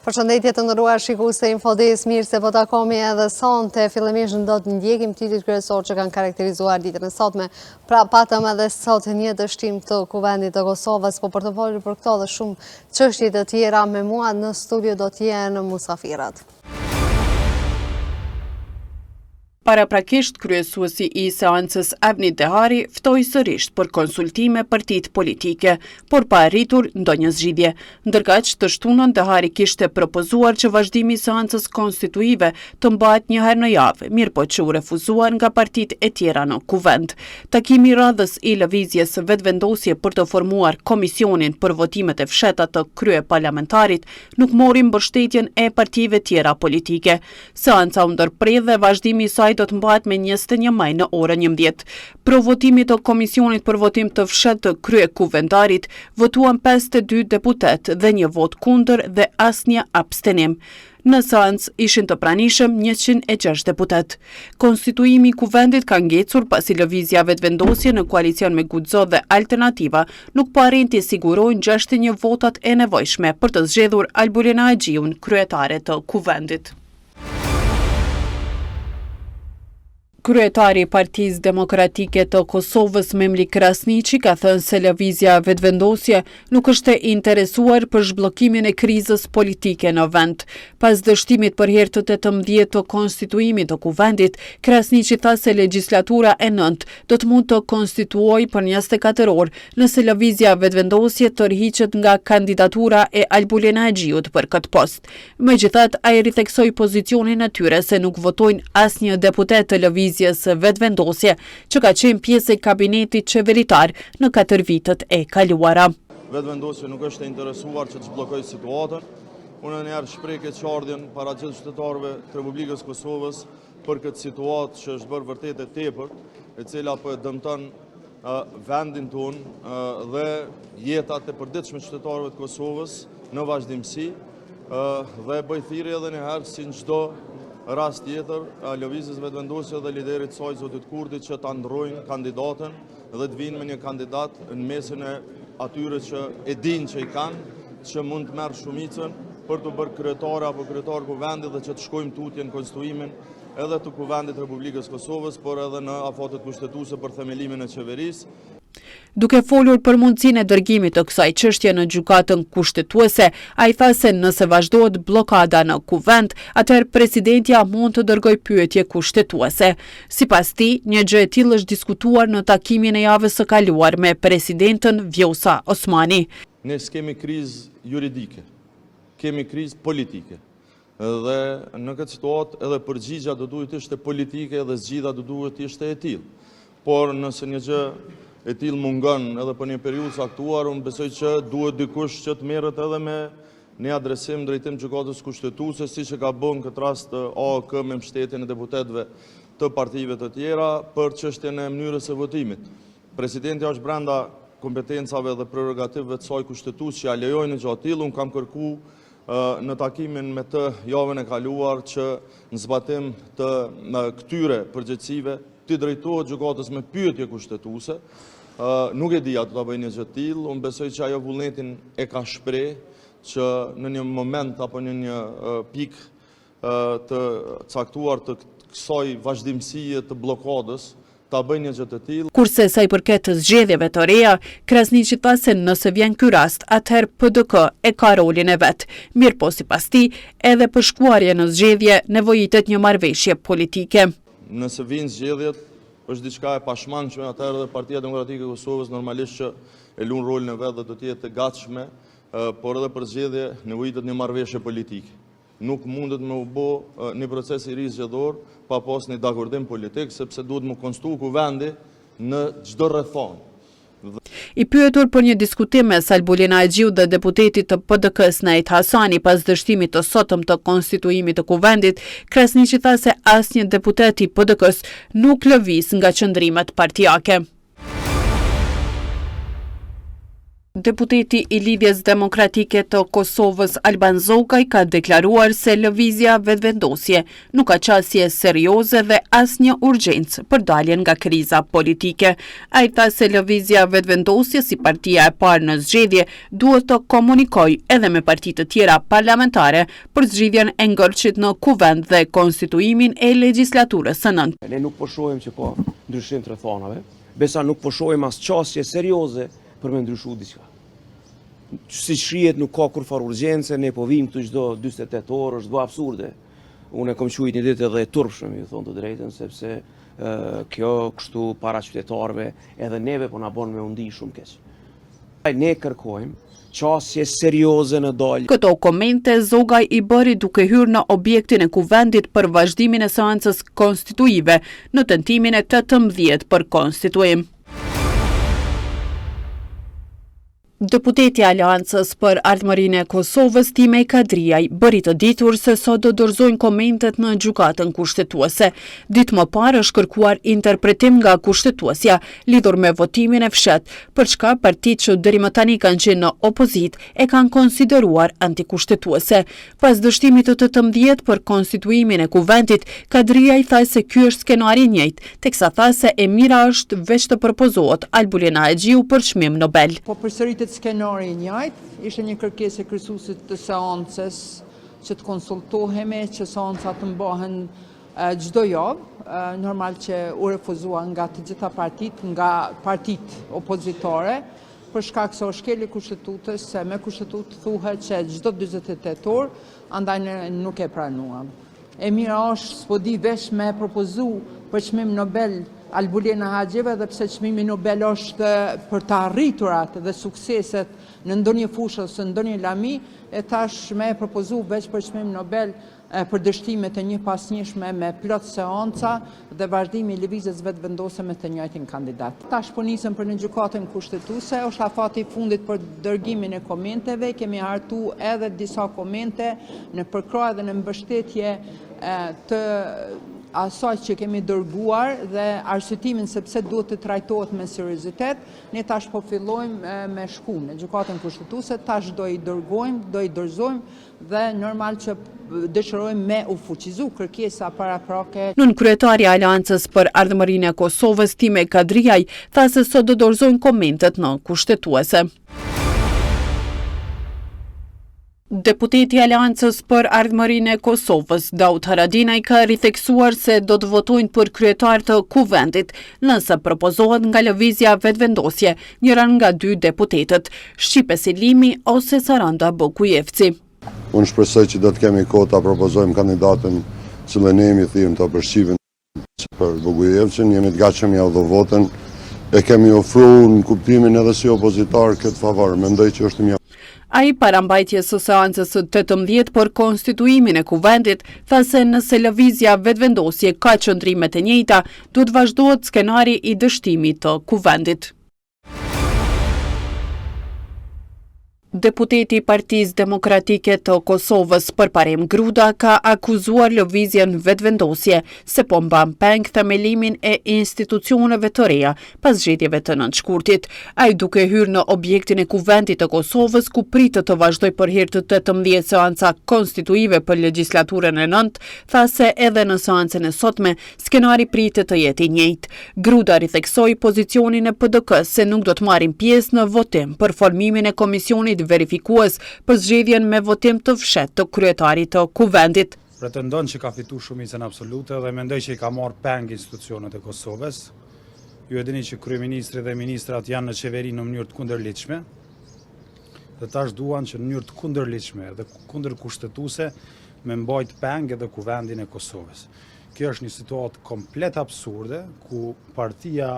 Përshëndetje të nderuar shikuese Infodis, mirë se po takohemi edhe sonte. Fillimisht do të ndjekim titujt kryesor që kanë karakterizuar ditën e sotme. Pra patëm edhe sot një dështim të Kuvendit të Kosovës, po për të folur për këto dhe shumë çështje të tjera me mua në studio do të jenë musafirat. Paraprakisht, kryesuesi i seancës Avni Dehari ftoi sërish për konsultime partitë politike, por pa arritur ndonjë zgjidhje. Ndërkaq, të shtunën Dehari kishte propozuar që vazhdimi i seancës konstituive të mbahet një herë në javë, mirëpo që u refuzuar nga partitë e tjera në Kuvend. Takimi i radhës i lëvizjes vetëvendosje për të formuar komisionin për votimet e fsheta të kryeparlamentarit nuk mori mbështetjen e partive tjera politike. Seanca u ndërprer dhe vazhdimi i saj do të mbahet me 21 maj në orën 11. Pro votimit të komisionit për votim të fshet të kryekuvendarit, votuan 52 deputet dhe një vot kundër dhe asnjë abstenim. Në seancë ishin të pranishëm 106 deputet. Konstituimi i Kuvendit ka ngecur pasi lëvizja vetëvendosje në koalicion me Guxo dhe Alternativa nuk po arrin të sigurojnë 61 votat e nevojshme për të zgjedhur Albulina Agjiun kryetare të Kuvendit. Kryetari i Partisë Demokratike të Kosovës Memli Krasniqi ka thënë se lëvizja vetëvendosje nuk është e interesuar për zhbllokimin e krizës politike në vend. Pas dështimit për herë të 18 të konstituimit të Kuvendit, Krasniqi tha se legjislatura e 9 do të mund të konstituojë për 24 orë nëse lëvizja vetëvendosje tërhiqet nga kandidatura e Albulina Agjiut për këtë post. Megjithatë, ai ritheksoi pozicionin e tyre se nuk votojnë asnjë deputet të lëvizjes vetëvendosje që ka qenë pjesë e kabinetit qeveritar në 4 vitet e kaluara. Vetëvendosja nuk është e interesuar që të zhbllokojë situatën. Unë njëherë shpreh keqardhjen para gjithë qytetarëve të Republikës Kosovës për këtë situatë që është bërë vërtet e tepërt, e cila po e dëmton vendin tonë dhe jetat e përditshme të qytetarëve të Kosovës në vazhdimsi dhe bëj thirrje edhe një herë si në çdo rast tjetër, lëvizjes vetëvendosje dhe liderit saj zotit Kurti që ta ndrojnë kandidatën dhe të vinë me një kandidat në mesin e atyre që e dinë që i kanë, që mund të merr shumicën për të bërë kryetar apo kryetar Kuvendit dhe që të shkojmë tutje në konstituimin edhe të Kuvendit Republikës Kosovës, por edhe në afatet kushtetuese për themelimin e qeverisë. Duke folur për mundësinë e dërgimit të kësaj çështje në gjykatën kushtetuese, ai tha se nëse vazhdohet bllokada në Kuvend, atëherë presidentja mund të dërgojë pyetje kushtetuese. Sipas tij, një gjë e tillë është diskutuar në takimin e javës së kaluar me presidentën Vjosa Osmani. Ne s'kemi krizë juridike, kemi krizë politike. Dhe në këtë situatë edhe përgjigja do duhet të ishte politike dhe zgjidhja do duhet të ishte e tillë. Por nëse një gjë e tillë mungon edhe për një periudhë caktuar, unë besoj që duhet dikush që të merret edhe me një adresim drejtim gjykatës kushtetuese, siç e ka bën këtë rast AOK me mbështetjen e deputetëve të partive të tjera për çështjen e mënyrës së votimit. Presidenti është brenda kompetencave dhe prerogativave të saj kushtetuese që ja lejojnë gjë të tillë. Unë kam kërkuar në takimin me të javën e kaluar që në zbatim të këtyre përgjegjësive të drejtohet gjykatës me pyetje kushtetuese. Nuk e di atë ta bëjë një gjë të tillë. Unë besoj që ajo vullnetin e ka shpreh që në një moment apo në një pikë të caktuar të kësaj vazhdimësie të bllokadës ta bëjë një gjë të tillë. Kurse sa i përket të zgjedhjeve të reja, Krasniqi tha se nëse vjen ky rast, atëherë PDK e ka rolin e vet. Mirëpo sipas tij, edhe për shkuarje në zgjedhje nevojitet një marrëveshje politike. Nëse vinë zgjedhjet, është diçka e pashmangshme, atëherë dhe Partia Demokratike e Kosovës normalisht që e lun rolin e vet dhe do të jetë e gatshme, por edhe për zgjedhje nevojitet një marrëveshje politike. Nuk mundet me u bë një proces i ri zgjedhor pa pas një dakordim politik, sepse duhet më konstituo Kuvendi në çdo rrethon. I pyetur për një diskutim mes Albulina Agjiut dhe deputetit të PDK-s Nejt Hasani pas dështimit të sotëm të konstituimit të Kuvendit, Krasniqi tha se asnjë deputet i PDK-s nuk lëviz nga qëndrimet partijake. Deputeti i Lidhjes Demokratike të Kosovës Alban Zokaj ka deklaruar se lëvizja vetëvendosje nuk ka qasje serioze dhe asnjë urgjencë për daljen nga kriza politike. Ai tha se lëvizja vetëvendosje si partia e parë në zgjedhje duhet të komunikojë edhe me partitë të tjera parlamentare për zgjidhjen e ngërçit në kuvend dhe konstituimin e legjislaturës së nëntë. Ne nuk po shohim që po ndryshim të rrethonave, besa nuk po shohim as qasje serioze për me ndryshu diçka. Si shrihet nuk ka kurfar urgjence, ne po vim këtu çdo 48 orë, është absurde. Unë kom quajtur një ditë edhe e turpshme, ju thon të drejtën, sepse kjo kështu para qytetarëve edhe neve po na bën me u ndi shumë keq. Ne kërkojmë qasje serioze në dalje. Këto komente Zogaj i bëri duke hyrë në objektin e kuvendit për vazhdimin e seancës konstituive në tentimin e 18 për konstituim. Deputeti i Aleancës për Ardhmërinë e Kosovës Timej Kadriaj bëri të ditur se sot do dorëzojnë komentet në gjykatën kushtetuese. Ditë më parë është kërkuar interpretim nga kushtetuesja lidhur me votimin e fshet, për çka partitë që deri më tani kanë qenë në opozit e kanë konsideruar antikushtetuese. Pas dështimit të 18 për konstituimin e kuvendit, Kadriaj tha se ky është skenari i njëjtë, teksa tha se e mira është veç të propozohet Albulina Agjiu për çmim Nobel. Po përsëritet skenari i njëjtë, ishte një kërkesë e kryesuesit të seancës që të konsultohemi, që seancat të mbahen çdo javë, normal që u refuzua nga të gjitha partitë, nga partitë opozitore, për shkak se është shkeli kushtetutës, se me kushtetutë thuhet që çdo 48 orë, andaj ne nuk e pranuam. E mira është s'po di vesh me propozu për çmim Nobel Albulina Agjive dhe pse çmimi Nobel është për të arriturat dhe sukseset në ndonjë fushë ose ndonjë lami, e tash me propozu veç për çmim Nobel për dështimet e njëpasnjëshme me plot seanca dhe vazhdimi i lëvizjes vetëvendose me të njëjtin kandidat. Tash po nisëm për në gjykatën kushtetuese, është afati i fundit për dërgimin e komenteve, kemi hartu edhe disa komente në përkrahje dhe në mbështetje të asaj që kemi dërguar dhe arsyetimin sepse duhet të trajtohet me seriozitet, ne tash po fillojmë me shku në gjykatën kushtetuese, tash do i dërgojmë, do i dorëzojmë dhe normal që dëshirojmë me u fuqizu kërkesa paraprake. Nën kryetari i Aleancës për Ardhmërinë e Kosovës Timej Kadriaj tha se sot do dorëzojnë komentet në kushtetuese. Deputeti i Aleancës për Ardhmërinë e Kosovës, Daud Haradinaj, ka ritheksuar se do të votojnë për kryetar të kuvendit nëse propozohet nga lëvizja vetëvendosje njëra nga 2 deputetët, Shqipe Selimi ose Saranda Bokujevci. Unë shpresoj që do të kemi kohë ta propozojmë kandidatën që ne jemi thirrur ta përshqipen për Bokujevcin, jemi të gatshëm ja udhë votën, e kemi ofruar në kuptimin edhe si opozitar këtë favor, mendoj që është mjaft. Ai parambajtjes së seancës së 18 për konstituimin e kuvendit tha se nëse lëvizja vetëvendosje ka qëndrime të njëjta, duhet vazhdohet skenari i dështimit të kuvendit. Deputeti i Partisë Demokratike të Kosovës Përparim Gruda ka akuzuar lëvizjen vetëvendosje se po mban peng themelimin e institucioneve të reja pas zgjedhjeve të nëntshkurtit. Ai duke hyrë në objektin e kuvendit të Kosovës ku pritet të vazhdoj për hir të 18 seanca konstituive për legjislaturën e nëntë, tha se edhe në seancën e sotme skenari pritet të jetë i njëjtë. Gruda ritheksoi pozicionin e PDK-s se nuk do të marrin pjesë në votim për formimin e komisionit verifikues për zgjedhjen me votim të fshehtë të kryetarit të kuvendit. Pretendon që ka fitu shumicën absolute dhe mendoj që i ka marrë peng institucionet e Kosovës. Ju e dini që kryeministri dhe ministrat janë në qeveri në mënyrë të kundërligjshme. Dhe tash duan që në mënyrë të kundërligjshme dhe kundërkushtetuese me mbajt peng edhe kuvendin e Kosovës. Kjo është një situatë komplet absurde ku partia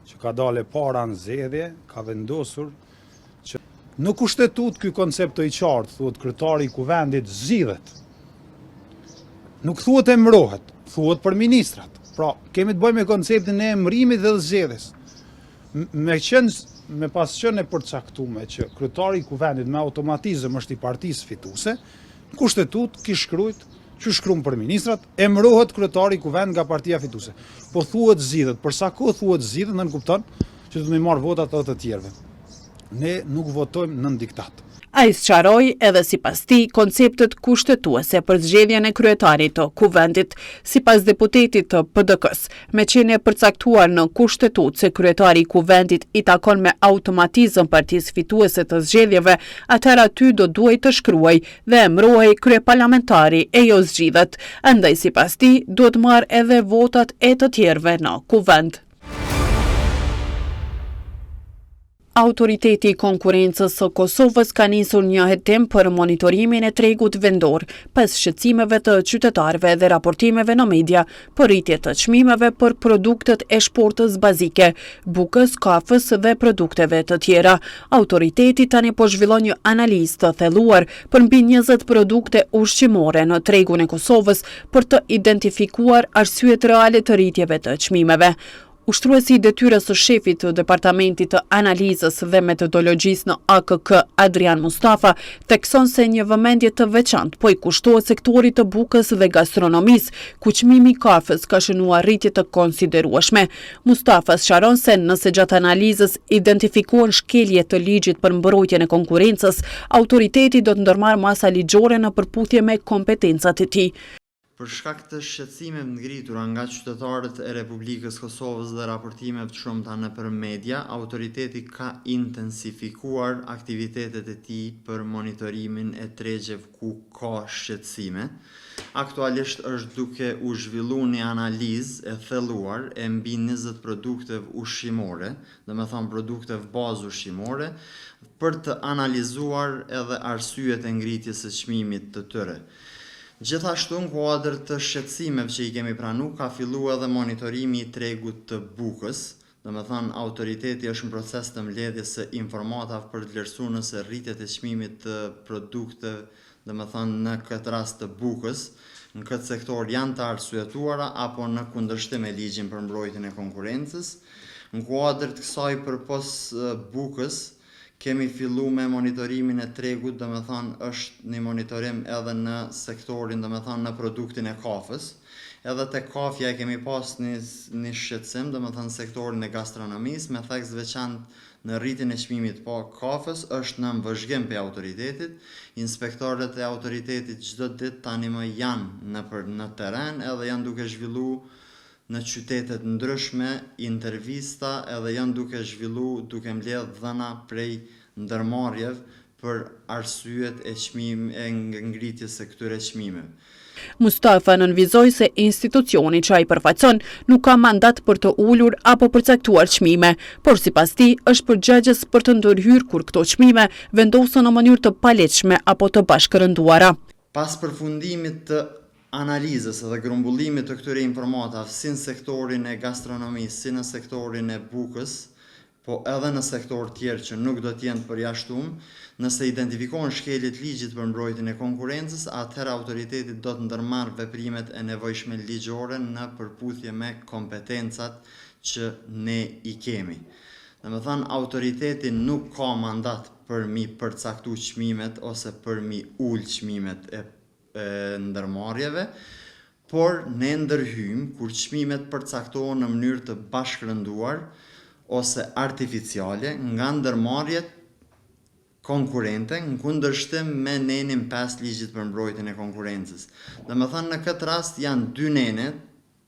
që ka dalë para në zgjedhje ka vendosur që në kushtetut ky koncept të i qartë, thuhet kryetari i kuvendit zgjidhet. Nuk thuhet emërohet, thuhet për ministrat. Pra, kemi të bëjmë me konceptin e emërimit dhe zgjedhjes. Me pas qenë e përcaktuar që kryetari i kuvendit me automatizëm është i partisë fituese, në kushtetut ki shkruajt që shkruan për ministrat, emërohet kryetari i kuvendit nga partia fituese. Po thuhet zgjidhet, për sa kohë thuhet zgjidhet, nën kupton që do të marr votat edhe të tjerëve. Ne nuk votojmë nën diktat. Ai sqaroi edhe sipas tij konceptet kushtetuese për zgjedhjen e kryetarit të kuvendit. Sipas deputetit të PDK-s, me qenë e përcaktuar në kushtetut se kryetari i kuvendit i takon me automatizëm partisë fituese të zgjedhjeve, atëherë aty do duhej të shkruaj dhe emërohej kryeparlamentari e jo zgjidhet. Andaj sipas tij duhet marrë edhe votat e të tjerëve në kuvend. Autoriteti i konkurrencës së Kosovës ka nisur një hetim për monitorimin e tregut vendor, pas shqetësimeve të qytetarëve dhe raportimeve në media për rritje të çmimeve për produktet e shportës bazike, bukës, kafës dhe produkteve të tjera. Autoriteti tani po zhvillon një analizë të thelluar për mbi 20 produkte ushqimore në tregun e Kosovës për të identifikuar arsyet reale të rritjeve të çmimeve. Ushtruesi i detyrës së shefit të Departamentit të Analizës dhe Metodologjisë në AKK, Adrian Mustafa, thekson se një vëmendje të veçantë po i kushtohet sektorit të bukës dhe gastronomisë, ku çmimi i kafës ka shënuar rritje të konsiderueshme. Mustafa sqaron se nëse gjatë analizës identifikohen shkelje të ligjit për mbrojtjen e konkurrencës, autoriteti do të ndërmarrë masa ligjore në përputhje me kompetencat e tij. Për shkak të shqetësimeve ngritura nga qytetarët e Republikës Kosovës dhe raportimeve të shumta nëpër media, autoriteti ka intensifikuar aktivitetet e tij për monitorimin e tregjeve ku ka shqetësime. Aktualisht është duke u zhvilluar një analizë e thelluar e mbi 20 produkteve ushqimore, domethënë produkteve bazë ushqimore, për të analizuar edhe arsyet e ngritjes së çmimit të tyre. Gjithashtu në kuadër të shqetësimeve që i kemi pranuar, ka filluar edhe monitorimi i tregut të bukës. Domethënë autoriteti është në proces të mbledhjes së informatave për të vlerësuar nëse rritjet e çmimit të produkteve, domethënë në këtë rast të bukës, në këtë sektor janë të arsyetuara apo në kundërshtim me ligjin për mbrojtjen e konkurrencës. Në kuadër të kësaj përpos bukës, kemi filluar me monitorimin e tregut, domethënë është një monitorim edhe në sektorin, domethënë në produktin e kafës. Edhe te kafja kemi pas një shqetësim, domethënë sektorin e gastronomisë, me theks veçantë në rritjen e çmimit të kafës është në vëzhgim pe autoritetit. Inspektorët e autoritetit çdo ditë tani më janë në terren edhe janë duke zhvilluar në qytetet ndryshme intervista edhe janë duke zhvilluar, duke mbledh dhëna prej ndërmarrjeve për arsyet e ngritjes së këtyre çmimeve. Mustafa nënvizoi se institucioni që ai përfaqëson nuk ka mandat për të ulur apo përcaktuar çmime, por sipas tij është përgjegjës për të ndërhyrë kur këto çmime vendosen në mënyrë të paleqshme apo të bashkërënduara. Pas përfundimit të analizës dhe grumbullimit të këtyre informatave si në sektorin e gastronomisë, si në sektorin e bukës, po edhe në sektor tjerë që nuk do t'jenë përjashtuar, nëse identifikohen shkeljet ligjit për mbrojtjen e konkurrencës, atëherë autoriteti do të ndërmarrë veprimet e nevojshme ligjore në përputhje me kompetencat që ne i kemi. Domethënë autoriteti nuk ka mandat për mi përcaktuar çmimet ose për mi ul çmimet e ndërmarrjeve, por ne ndërhyjmë kur çmimet përcaktohen në mënyrë të bashkërënduar ose artificiale nga ndërmarrjet konkurrente në kundërshtim me nenin 5 ligjit për mbrojtjen e konkurrencës. Domethënë në këtë rast janë 2 nene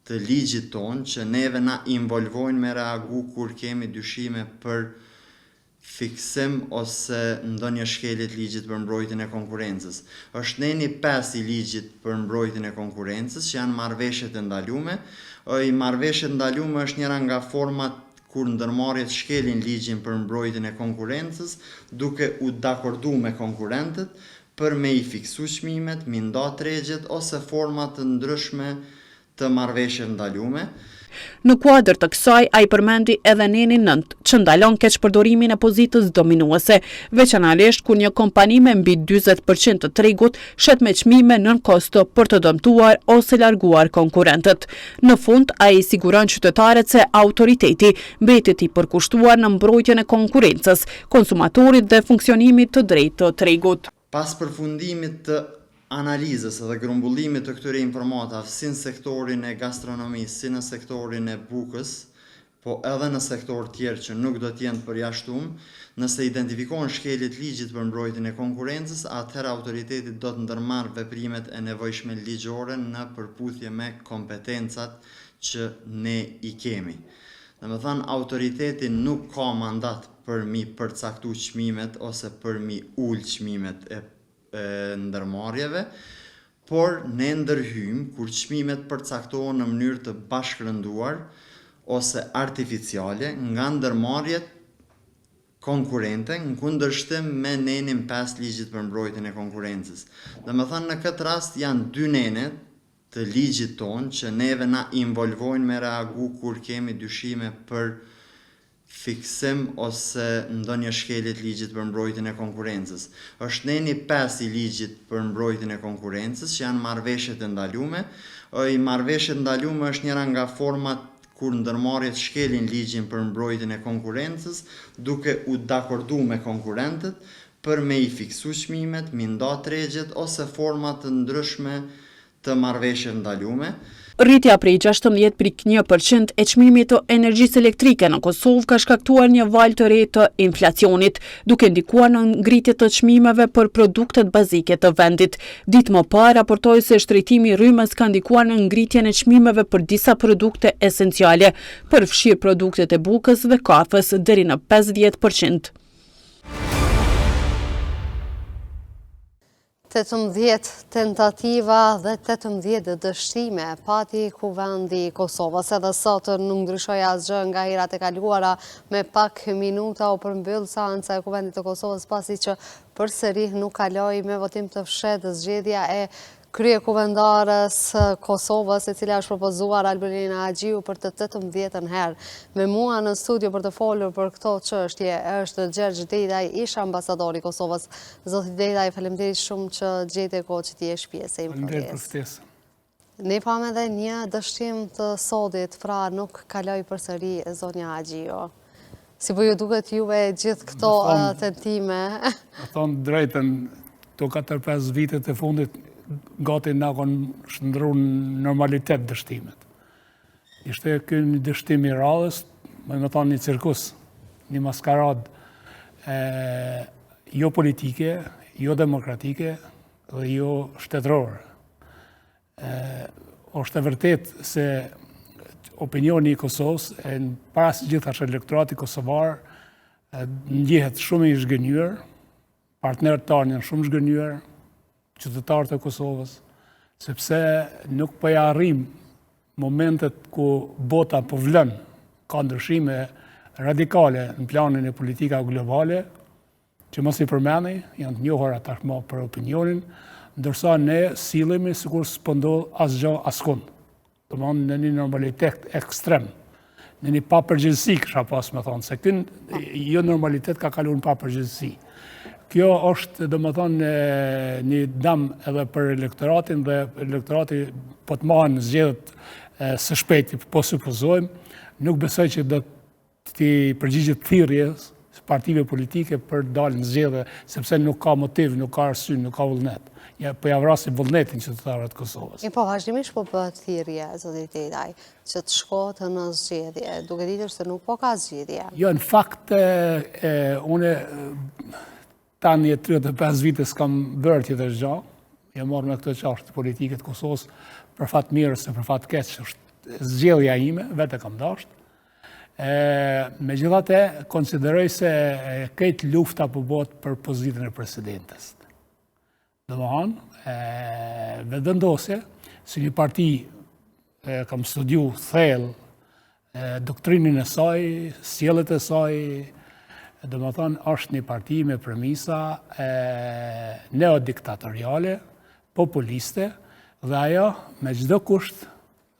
të ligjit ton që neve na involvojnë me reagu kur kemi dyshime për fiksim ose ndonjë shkelje të ligjit për mbrojtjen e konkurrencës. Është neni 5 i ligjit për mbrojtjen e konkurrencës që janë marrëveshjet e ndalume. I marrëveshjet ndalume është njëra nga format kur ndërmarrjet shkelin ligjin për mbrojtjen e konkurrencës, duke u dakordu me konkurrentët për me i fiksu çmimet, mi nda tregjet ose forma të ndryshme të marrëveshjeve ndalume. Në kuadër të kësaj, ai përmendi edhe nenin 9, që ndalon keqpërdorimin e pozitës dominuese, veçanërisht kur një kompani me mbi 40% të tregut shet me çmime nën kosto për të dëmtuar ose larguar konkurrentët. Në fund, ai siguron qytetarët se autoriteti mbetet i përkushtuar në mbrojtjen e konkurrencës, konsumatorit dhe funksionimit të drejtë të tregut. Pas përfundimit të analizës dhe grumbullimit të këtyre informatave si në sektorin e gastronomisë, si në sektorin e bukës, po edhe në sektor tjerë që nuk do t'jenë përjashtuar, nëse identifikohen shkeljet ligjit për mbrojtjen e konkurrencës, atëherë autoritetit do të ndërmarrë veprimet e nevojshme ligjore në përputhje me kompetencat që ne i kemi. Domethënë, autoriteti nuk ka mandat për mi përcaktu çmimet ose për mi ul çmimet e ndërmarrjeve, por ne ndërhyjmë kur çmimet përcaktohen në mënyrë të bashkërënduar ose artificiale nga ndërmarrjet konkurrente në kundërshtim me nenin 5 ligjit për mbrojtjen e konkurrencës. Domethënë, në këtë rast janë 2 nene të ligjit tonë që neve na involvojnë me reagu kur kemi dyshime për fiksim ose ndonjë shkelje të ligjit për mbrojtjen e konkurrencës. Është neni 5 i ligjit për mbrojtjen e konkurrencës që janë marrëveshjet e ndaluara. Marrëveshjet ndaluara është njëra nga format kur ndërmarrjet shkelin ligjin për mbrojtjen e konkurrencës, duke u dakordu me konkurrentët për me i fiksu çmimet, mi nda tregjet ose forma të ndryshme të marrëveshjeve ndaluara. Rritja prej 16.1% e çmimit të energjisë elektrike në Kosovë ka shkaktuar një valë të re të inflacionit, duke ndikuar në ngritje të çmimeve për produktet bazike të vendit. Ditë më parë raportoi se shtrejtimi i rrymës ka ndikuar në ngritjen e çmimeve për disa produkte esenciale, përfshirë produktet e bukës dhe kafës deri në 50%. 18 tentativa dhe 18 dështime pati Kuvendi i Kosovës. Edhe sot nuk ndryshoi asgjë nga herat e kaluara, me pak minuta u përmbyll seanca e Kuvendit të Kosovës pasi që përsëri nuk kaloi me votim të fshehtë zgjedhja e kryekuvendarës Kosovës, e cila është propozuar Albulina Agjiu për të 18 herë. Me mua në studio për të folur për këto çështje është Gjergj Dedaj, ish ambasadori i Kosovës. Zoti Dedaj, faleminderit shumë që gjete kohë që ti jesh pjesë e informimit. Ne pam edhe një dështim të sodit, pra nuk kaloi përsëri zonja Agjiu. Si po ju duket juve gjithë këto tentime? Thonë drejtën, to 4-5 vitet e fundit gati na konë shëndru në normalitet dështimet. Ishte kjo një dështim i radhës, me thonë një cirkus, një maskarad jo politike, jo demokratike dhe jo shtetërore. Është e vërtet se opinioni i Kosovës, në para se gjithashtë elektorati kosovar, ndjehet shumë i zhgënjur, partnerët tanë janë shumë zhgënjur, qytetarët e Kosovës, sepse nuk po ja arrim momentet ku bota po vlen, ka ndryshime radikale në planin e politika globale, që mos i përmeni, janë të njohura tashmë për opinionin, ndërsa ne sillemi sikur s'po ndodh asgjë askund. Domthonë në një normalitet ekstrem, në një papërgjegjësi, kisha pas me thonë, se ky jo normalitet ka kaluar në papërgjegjësi. Kjo është, domethënë, një dëm edhe për elektoratin dhe elektorati po të marrë në zgjedhjet së shpejti, po supozojmë, nuk besoj që do t'i përgjigjet thirrjes partive politike për dalë në zgjedhje, sepse nuk ka motiv, nuk ka arsye, nuk ka vullnet. Po ja vrasin vullnetin qytetarët e Kosovës. Po vazhdimisht po bëhet thirrje, zoti Dedaj, që të shkohet në zgjedhje, duke ditur se nuk po ka zgjedhje. Jo, në fakt, unë tani 35 vite s'kam bërë tjetër gjë, jam marrë me këtë çështje politike të Kosovës, për fat mirë se për fat keq, është zgjedhja ime, vetë kam dashur. Megjithatë, konsideroj se këtë lufta po bëhet për pozitën e presidentes. Domethënë, vendosje si një parti kam studiu thellë doktrinën e saj, sjelljet e saj. Domethënë, është një parti me premisa neodiktatoriale, populiste, dhe ajo me çdo kusht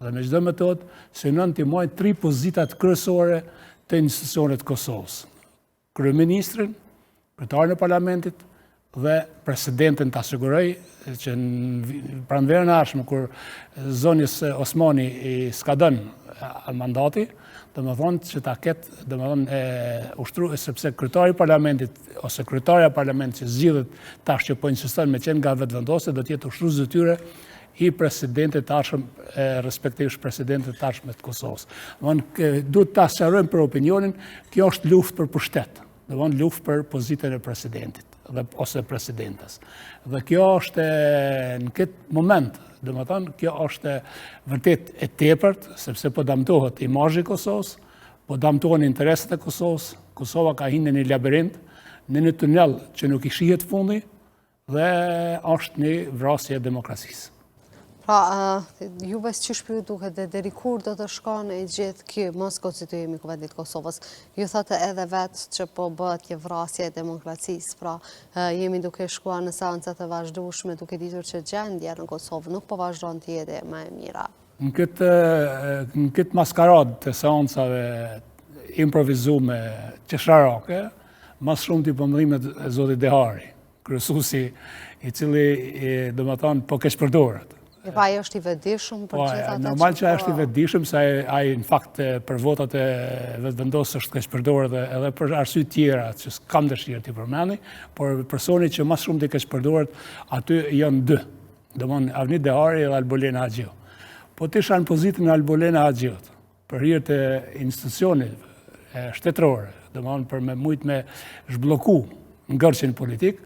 dhe me çdo metodë synon të marrë 3 pozitat kryesore të institucionet Kosovës: kryeministrin, kryetarin e parlamentit dhe presidentin. Ta siguroj që në pranverën e ardhshme, kur zonjës Osmani i s'ka dhënë mandati, domethënë që ta ketë, domethënë ushtruar, sepse kryetari i parlamentit ose kryetaria e parlamentit që zgjidhet tash, që po insiston me qenë nga vetëvendosja, do të jetë ushtrues detyre i presidentit tashëm, respektivisht presidentit tashëm të Kosovës. Duhet ta sqarojmë për opinionin, kjo është luftë për pushtet, luftë për pozitën e presidentit ose presidentes. Dhe kjo është në këtë moment, kjo është vërtet e tepërt, sepse po damtohet imazhi i Kosovës, po damtohen interesat e Kosovës. Kosova ka hyrë në një labirint, në një tunel që nuk i shihet fundi dhe është një vrasje e demokracisë. Pra, juve që shpju duket dhe deri kur do të shkon e gjithë kjo mos konstituimi Kuvendit Kosovës. Ju thate edhe vetë që po bëhet një vrasje e demokracisë, pra jemi duke shkuar në seancat e vazhdueshme duke ditur që gjendja në Kosovë nuk po vazhdon të jetë më e mira. Në këtë maskarad të seancave improvizume qesharake, mas shumë t'i pëmëdhimet e Zotit Dehari, kryesuesi i cili po keq përdoret. Pa ajo është i vetëdijshëm për gjithë ata që... Normal që është i vetëdijshëm, se ai në fakt për votat e vetëvendosur është keq përdorur edhe për arsye tjera që s'kam dëshirë t'i përmendi, por personi që më shumë t'i keq përdoret aty janë dy. Domthon Avni Dehari dhe Albolena Haxhiu. Po ti isha në pozitën e Albolena Haxhiut për hir të institucionit shtetëror, domthon për me zhblloku ngërçin politik,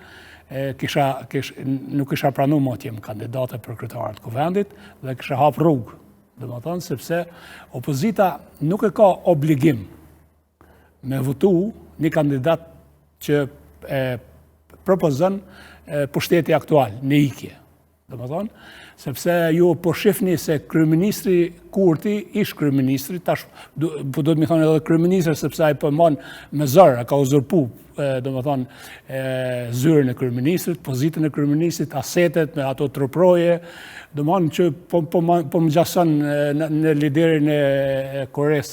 nuk kisha pranu më të jem kandidate për kryetarët Kuvendit dhe kisha hap rrugë, domethënë sepse opozita nuk e ka obligim me votu një kandidat që propozon pushteti aktual në ikje. Domethënë, sepse ju po shihni se kryeministri Kurti, ish kryeministri, tash po do të më thonë edhe kryeministri sepse ai po mban me zor, ka uzurpu zyrën e kryeministrit, pozitën e kryeministrit, asetet me ato truproje, domethënë që po më gjason në liderin e Koreas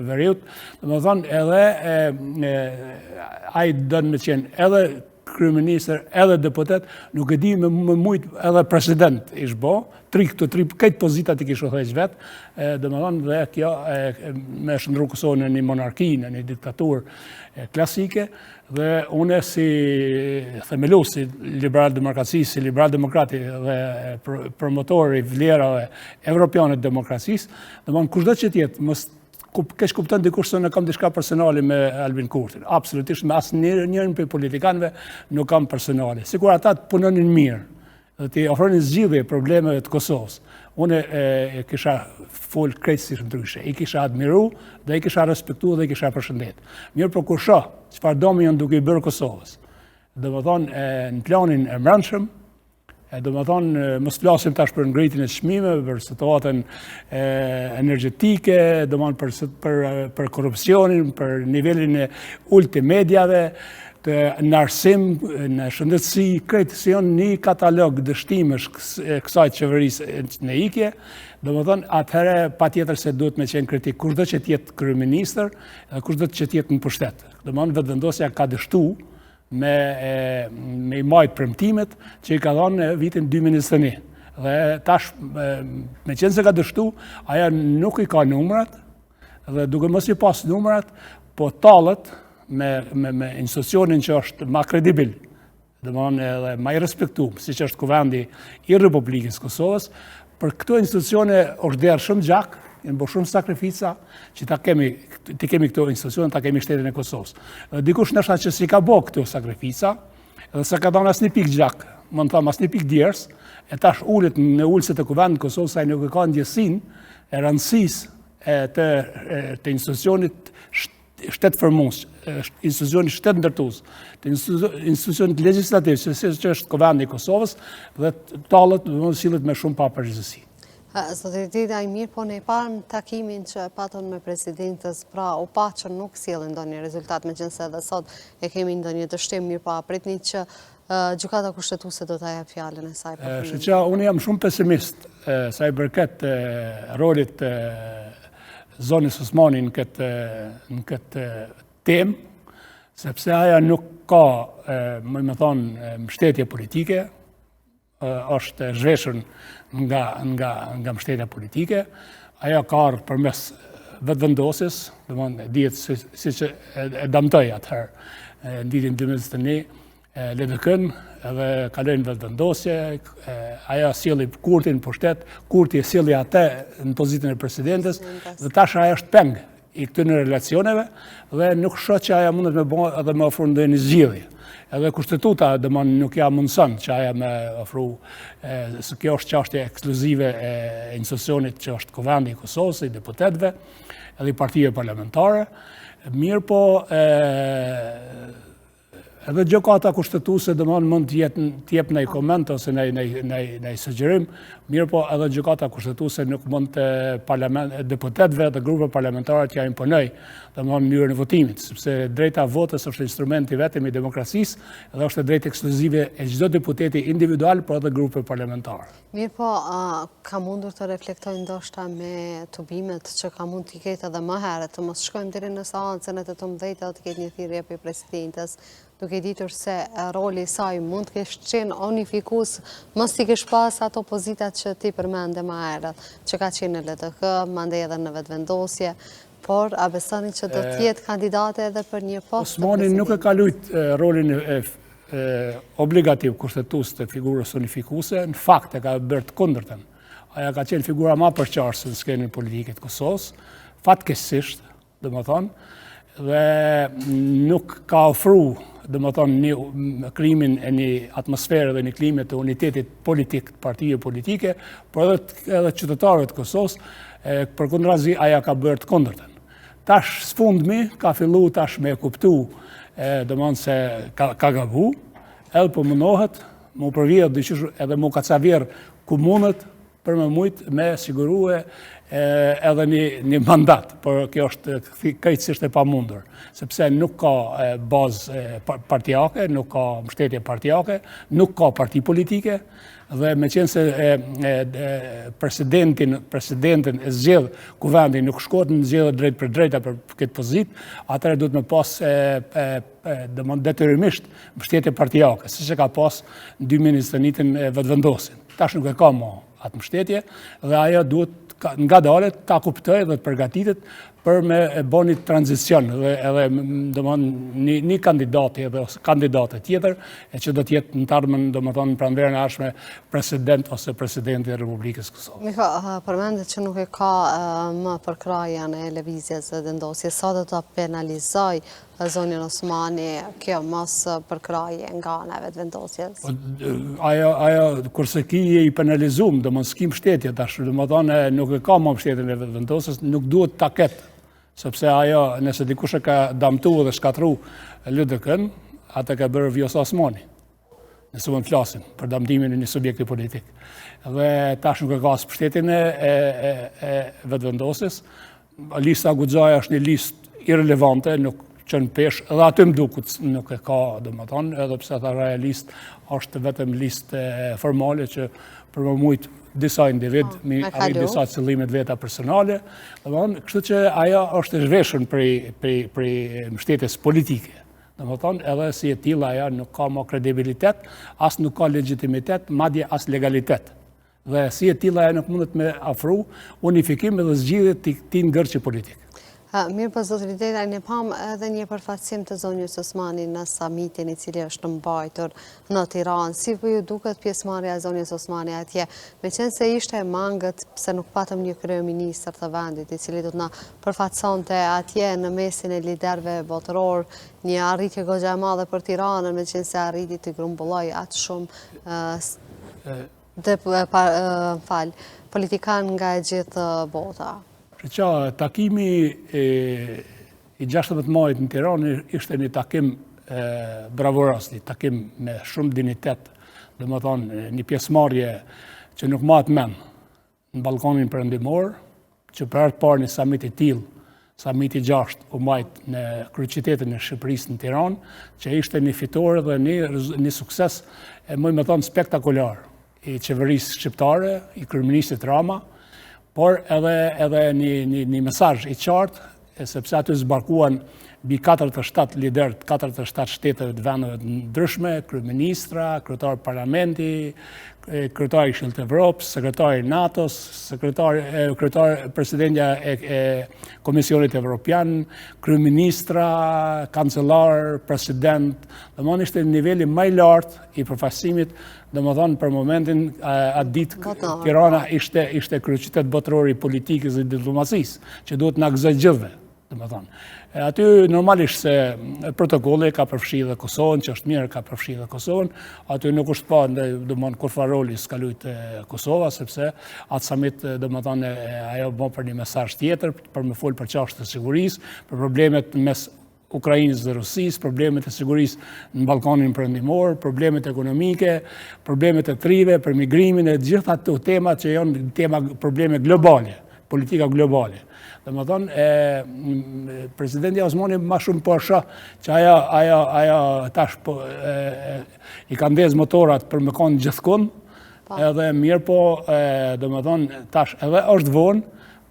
Veriut, domethënë edhe ai don me qenë edhe kryeministër, edhe deputet, nuk e di me mujt edhe president ish bo, këtë pozitat i kishë thejq vetë, domethënë dhe kjo me shndru Kosovën në një monarki, në një diktaturë klasike, dhe une si themelus, si liberal-demokraci, si liberal-demokrati dhe promotori vlerave evropiane të demokracisë, domethënë kushdo që tjetë, kesh kupton dikush se në kam diçka personale me Albin Kurtin. Absolutisht me asë njërën për politikanëve nuk kam personale. Sikur ata të punonin mirë dhe të ofronin zgjidhje problemeve të Kosovës. Unë kisha fol krejtësisht ndryshe. I kisha admiru dhe i kisha respektu dhe i kisha përshëndet. Mirë për kur shoh çfarë domi janë duke i bërë Kosovës. Domethënë në planin e mbrëmshëm, domethënë mos flasim tash për ngritjen e çmimeve, për situatën energjetike, domethënë për korrupsionin, për nivelin e ulët të mediave, në arsim, në shëndetësi, krejt si janë një katalog dështimesh kësaj qeverisë në ikje, domethënë atëherë patjetër se duhet me qenë kritik kushdo që të jetë kryeministër dhe kushdo që të jetë në pushtet. Domethënë vetëvendosja ka dështu me i majtë premtimet që i ka dhënë në vitin 2021. Dhe tash, me qenë se ka dështu, aja nuk i ka numrat, dhe duke mos i pas numrat, po talët me institucionin që është ma kredibil, domethënë edhe ma i respektuar, siç është Kuvendi i Republikës Kosovës, për këto institucione është derë shumë gjak, janë bërë shumë sakrifica që të kemi këto institucione, ta kemi shtetin e Kosovës. Dikush nështë që si ka bo këto sakrifica, edhe se ka dhënë asnjë pikë gjak, më në thamë asnjë pikë djers, e tash ullet në ullësit e Kuvendit Kosovës, sa nuk e ka ndjesin e rëndësisë të institucionit shtetë fërmus, institucionit shtetë ndërtues, të institucionit legislativ, që është Kuvendi i Kosovës, dhe talët dhe sillet me shumë pa përgjegjësi. Zotit Dida i mirë, po ne parë në takimin që patën me presidentës, pra u pa që nuk sjellin ndonjë rezultat, me qenë se edhe sot e kemi ndonjë dështim mirë, pa pritni që gjykata kushtetuese do ta jap fjalën e saj. Shqipëria, unë jam shumë pesimist sa i përket rolit zonës Osmani në këtë temë, sepse aja nuk ka, më thonë, mbështetje politike, është zhveshur nga mbështetja politike, aja ka ardhur përmes vetëvendosjes, domethënë dihet si që e damtoi atëherë në vitin 2021, LDK-n, edhe kalojnë vetëvendosje, aja sjeli Kurtin për shtet, Kurti e sjeli atë në pozitën e presidentes, dhe tash aja është peng i këtyre relacioneve, dhe nuk shoh që aja mundet me bo edhe me ofru ndonjë një zgjidhje. Edhe kushtetuta nuk ja mundson që aja me ofru, se kjo është çështje ekskluzive e institucionit që është Kuvendi i Kosovës, i deputetëve, edhe i partive parlamentare. Mirë po, edhe gjykata kushtetuese mund të jep ndaj koment ose ndaj sugjerim, mirë po edhe gjykata kushtetuese nuk mund të deputetëve dhe grupe parlamentare t'ja imponoj mënyrën e votimit, sepse drejta votës është instrumenti vetëm i demokracisë dhe është drejtë ekskluzive e çdo deputeti individual, por edhe grupe parlamentare. Mirë po, ka mundur të reflektoj ndoshta me tubimet që ka mund t'i ketë edhe më herët, të mos shkojmë deri në seancën e të 18 dhe të ketë një thirrje për presidentes, duke ditur se roli i saj mund të kesh qenë unifikues, mos t'i kesh pas ato pozitat që ti përmende më herët, që ka qenë në LDK, mandej edhe në vetëvendosje, por a besoni që do t'jetë kandidate edhe për një post? Osmani nuk e ka luajtur rolin obligativ kushtetues të figurës unifikuese, në fakt e ka bërë të kundërtën. Aja ka qenë figura më përqarëse në skenën politike të Kosovës, fatkeqësisht, domethënë, dhe nuk ka ofruar një krimin e një atmosferë dhe një klime të unitetit politik të partive politike, por edhe qytetarëve të Kosovës, përkundrazi aja ka bërë të kundërtën. Tash sfundmi ka fillu tash me kuptu, domethënë se ka gabu, edhe po mundohet, mu përvijë edhe mu ka cavjerë komunët për me mujtë me sigurue edhe një mandat, por kjo është krejtësisht e pamundur, sepse nuk ka bazë partijake, nuk ka mbështetje partijake, nuk ka parti politike, dhe me qenë se presidentin e zgjedh Kuvendi nuk shkot në zgjedhje drejt për drejta për këtë pozitë, atëherë duhet me pas detyrimisht mbështetje partijake, siç e ka pas në 2021 vetëvendosin. Tash nuk e ka më atë mbështetje dhe ajo duhet nga dalet ta kuptoj dhe të përgatitet për me bëni tranzicion dhe edhe një kandidati edhe kandidate tjetër e që do t'jetë në tardhmen domethënë në pranverën e ardhshme president ose presidenti e Republikës Kosovës. Miko, përmendet që nuk e ka më përkrajen e lëvizjes dhe vendosjes, sa do të penalizoj zonjën Osmani kjo mos përkraje nga ana e vetëvendosjes? Ajo kurse ki i penalizum, domethënë s'ki mbështetje tash, domethënë nuk e ka më mbështetjen e vetëvendosjes, nuk duhet ta ketë. Sepse ajo, nëse dikush e ka damtu dhe shkatru LDK-n, atë ka bërë Vjosa Osmani. Nëse mund të flasim për damtimin e një subjekti politik. Dhe tash nuk e ka as mbështetjen e vetëvendosjes. Lista Guxhaja është një listë irrelevante, nuk qënë pesh, edhe aty më duket nuk e ka, domethënë, edhe pse ata listë është vetëm listë formale që për më mujtë disa individ, arrit disa qëllimet veta personale, kështu që ajo është e zhveshur prej mbështetjes politike. Domethënë, edhe si e tilla ajo nuk ka më kredibilitet, as nuk ka legjitimitet, madje as legalitet. Dhe si e tilla ajo nuk mundet me afru unifikim dhe zgjidhje të këtij ngërçi politik. Mirë po zotëri Dela, ne pam edhe një përfaqësim të zonjës Osmani në samitin i cili është mbajtur në Tiranë. Si po ju duket pjesëmarrja e zonjës Osmani atje, me qenë se ishte e mangët pse nuk patëm një kryeministër të vendit i cili do të na përfaqësonte atje në mesin e liderëve botëror, një arritje goxha e madhe për Tiranën, me qenë se arriti të grumbulloj atë shumë politikan nga e gjithë bota. Takimi i 16 majit në Tiranë ishte një takim bravuros, një takim me shumë dignitet, domethënë një pjesëmarrje që nuk mahet mend në ballkonin perëndimor, që për herë të parë në samit i tillë, samiti 6 u majt në kryeqytetin e Shqipërisë në Tiranë, që ishte një fitore dhe një sukses, më me thonë spektakolar i qeverisë shqiptare, i kryeministit Rama, por edhe një mesazh i qartë, sepse aty zbarkuan bi 47 liderët, 47 shteteve të vendeve të ndryshme, kryeministra, kryetar parlamenti, kryetari i Këshillit të Evropës, sekretari i NATO-s, presidentja e Komisionit Evropian, kryeministra, kancelar, president, domethënë ishte niveli më i lartë i përfaqësimit, domethënë për momentin atë ditë Tirana ishte kryeqytet botëror i politikës dhe diplomacisë, që duhet na gëzoj gjithëve, domethënë. Aty normalisht se protokolli ka përfshi dhe Kosovën, që është mirë ka përfshi dhe Kosovën, aty nuk është pa domethënë kur faroli s'ka luajtë Kosova, sepse atë summit domethënë ajo bën për një mesazh tjetër, për me fol për çështjet e sigurisë, për problemet mes Ukrainës dhe Rusisë, problemet e sigurisë në Ballkanin Perëndimor, problemet ekonomike, problemet e trive, për migrimin e gjitha ato tema që janë probleme globale, politika globale. Domethënë, presidenti Osmani më shumë po shoh që ajo tash i ka ndez motorat për me kanë gjithkund, edhe mirë po, domethënë tash edhe është vonë,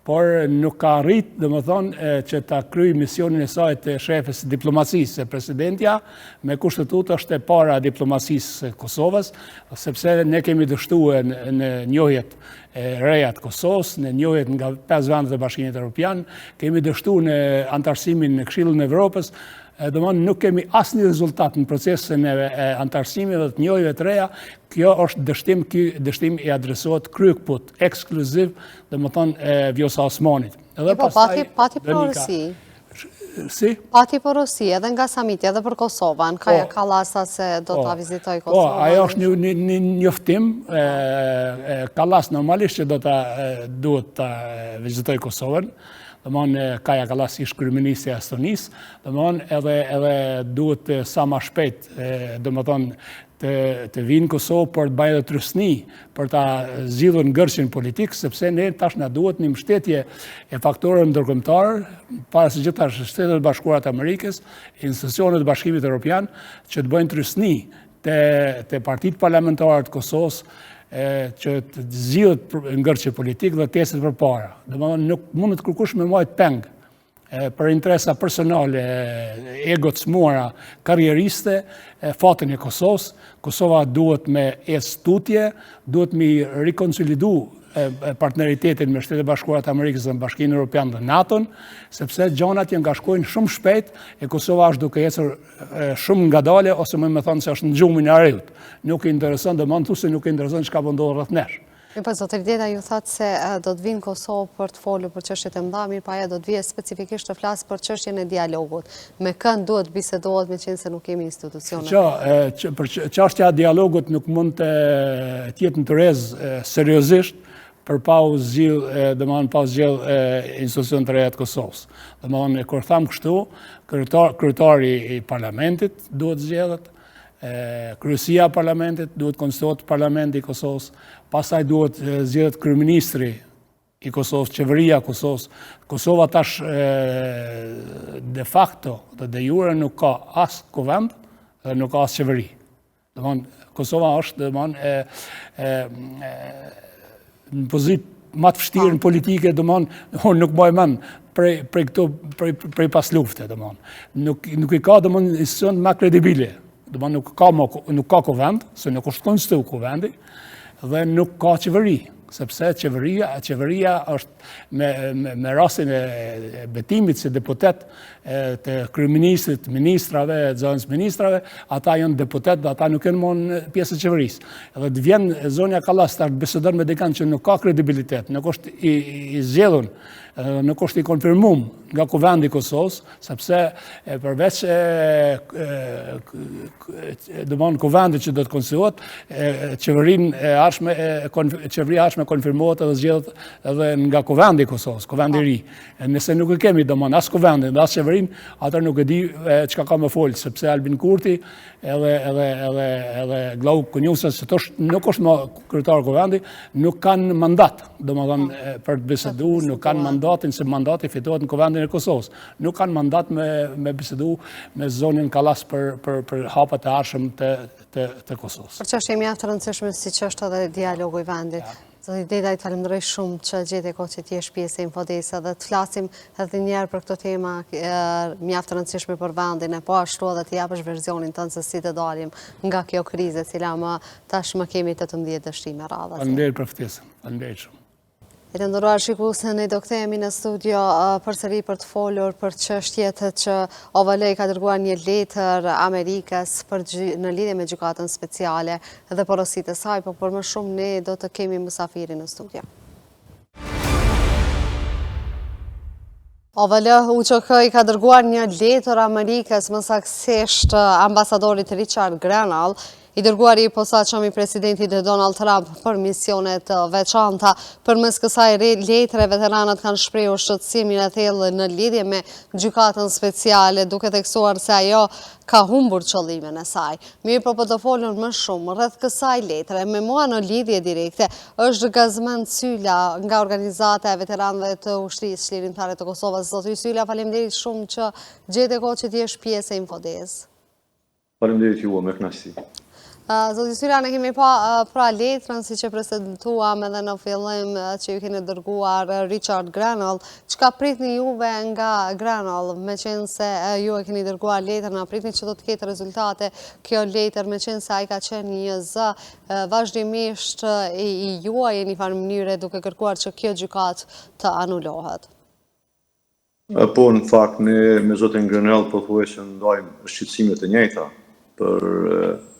por nuk ka arrit, domethënë, që ta kryej misionin e saj të shefes diplomacisë, se presidentja me kushtetutë është e para diplomacisë Kosovës, sepse ne kemi dështuar në njohjet e reja të Kosovës, në njohjet nga 5 vendet e Bashkimit Evropian, kemi dështuar në antarësimin në Këshillin e Evropës, domethënë nuk kemi asnjë rezultat në procesin e antarësimit dhe të njohjeve të reja. Kjo është dështim, ky dështim i adresohet kryekput ekskluziv, domethënë Vjosa Osmanit. Edhe pati porosi. Si? Pati porosi edhe nga samiti edhe për Kosovën, Kaja Kallasa se do ta vizitoj Kosovën. Ajo është një njoftim, Kallas normalisht që duhet ta vizitoj Kosovën. Domthon Kaja Kallas ish kryeministri i Estonisë, domthon edhe duhet sa më shpejt, domthon të vinë Kosovë për të bërë trysni, për ta zgjidhur ngërçin politik, sepse ne tash na duhet një mbështetje e faktorëve ndërkombëtar, para së gjitha Shtetet Bashkuara të Amerikës, institucionet e Bashkimit Evropian, që të bëjnë trysni te partitë parlamentare të Kosovës, që të zgjidhet ngërçi politik dhe tesit përpara. Domethënë nuk mund të kërkosh me majt peng për interesa personale, ego të smuara, karrieriste, fatin e Kosovës. Kosova duhet me ecë tutje, duhet me rikonsolidu partneritetin me Shtetet Bashkuara të Amerikës dhe Bashkimin Evropian dhe NATO-n, sepse gjanat janë ngashkojnë shumë shpejt e Kosova është duke ecur shumë ngadale, ose më thonë se është në gjumin e arrit. Nuk i intereson, se nuk i intereson çka po ndodh rreth nesh. Po zotëri Deta ju thatë se do të vinë Kosovë për të folur për çështjet e mëdha, mirë pa ajo do të vijë specifikisht të flasë për çështjen e dialogut. Me kënd duhet bisedohet, me qenë se nuk kemi institucione. Për çështja e dialogut nuk mund të jetë në tërez seriozisht për pa u zgjidh institucion të reja të Kosovës. Domethënë kur tham kështu, kryetari i parlamentit duhet zgjedhet, kryesia e parlamentit duhet konstituohet parlamenti i Kosovës, pastaj duhet zgjedhet kryeministri i Kosovës, qeveria e Kosovës. Kosova tash de facto dhe de jure nuk ka as kuvend dhe nuk ka as qeveri. Domethënë Kosova është në pozitë më të vështirë në politike, domethënë nuk mbaj mend prej pas lufte, domethënë. Nuk i ka domethënë institucion më kredibile. Domethënë nuk ka kuvend, se nuk është konstituu kuvendi, dhe nuk ka qeveri, sepse qeveria është me rastin e betimit si deputet të kryeministrit, ministrave, zëvendës ministrave, ata janë deputet dhe ata nuk janë më pjesë e qeverisë. Edhe të vjen zonja Kallas të bisedon me dikant që nuk ka kredibilitet, nuk është i zgjedhur, nuk është i konfirmuar nga kuvendi i Kosovës, sepse përveç domon kuvendit që do të konstituohet, qeveria e ardhshme konfirmohet edhe zgjedhet edhe nga kuvendi i Kosovës, kuvendi i ri. Nëse nuk e kemi domon as kuvendin, as qeverinë, atë nuk e di çka ka më fol, sepse Albin Kurti edhe Glauk Konjusa, që nuk është më kryetar kuvendi, nuk kanë mandat, domethënë për të biseduar, nuk kanë mandatin, se mandati fitohet në kuvendin e Kosovës. Nuk kanë mandat me bisedu me zonën Kallas për hapat e ardhshëm të Kosovës. Për çështje mjaft të rëndësishme siç është edhe dialogu i vendit. Zoti Dedaj, falenderoj shumë që gjete kohë që t'jesh pjesë e Infodesa dhe të flasim edhe njerë për këto tema mjaft të rëndësishme për vendin e po ashtu edhe të japësh verzionin tënë se si të dalim nga kjo krize, cila tashmë kemi 18 dështime radhës. Faleminderit për ftesën, faleminderit shumë. E të ndëruar shikuese, ne do kthehemi në studio përsëri për të folur për çështjet që OVL ka dërguar një letër Amerikës në lidhje me gjykatën speciale dhe porositë e saj, por për më shumë ne do të kemi mësafirin në studio. OVL UÇK i ka dërguar një letër Amerikës, më saktësisht ambasadorit Richard Grenell, i dërguari i posaçëm i presidentit Donald Trump për misionet veçanta. Përmes kësaj letre, veteranët kanë shprehur shqetësimin e thellë në lidhje me gjykatën speciale, duke theksuar se ajo ka humbur qëllimin e saj. Mirë, po të folur më shumë rreth kësaj letre, me mua në lidhje direkte, është Gazmend Sylla nga organizata e veteranëve të ushtrisë çlirimtare të Kosovës. Zoti Sylla, faleminderit shumë që gjete kohë që t'jesh pjesë e Infodesë. Faleminderit juve, me kënaqësi. Zoti Sylla, ne kemi pa pra letrën si që prezentuam edhe në fillim që ju keni dërguar Richard Grenell. Çka pritni juve nga Grenell, me qenë se ju e keni dërguar letrën, a pritni që do të ketë rezultate kjo letër, me qenë se ai ka qenë një zë vazhdimisht i juaj në një farë mënyre duke kërkuar që kjo gjykatë të anulohet? Po, në fakt, ne me zotin Grenell pothuajse ndajmë shqetësimet e njëjta për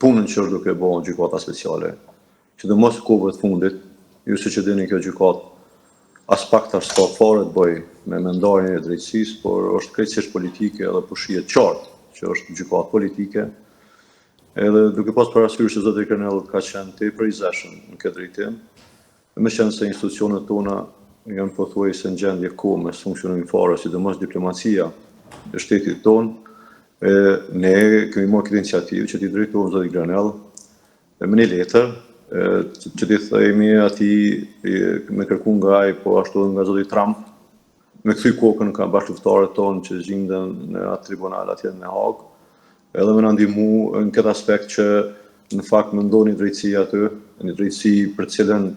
punën që është duke bënë gjykata speciale, që dhe mos kohëve të fundit, ju se që dini kjo gjykatë as pak të s'ka fare të bëj me mendarjen e drejtësisë, por është krejtësisht politike edhe po shihet qartë që është gjykatë politike, edhe duke pas parasysh se zoti Grenell ka qenë tepër i zëshëm në këtë drejtim, me qenë se institucionet tona janë pothuajse në gjendje komes funksionimtare, sidomos diplomacia e shtetit tonë. Ne kemi marrë këtë iniciativë që t'i drejtojmë zoti Grenell me një letër që t'i themi atij me kërku nga ai, po ashtu nga zoti Trump, me kthy kokën ka bashkëftarët tonë që gjenden në atë tribunal atje në Hag, edhe me na ndihmu në këtë aspekt që në fakt mendoni drejtësi aty, një drejtësi për cilën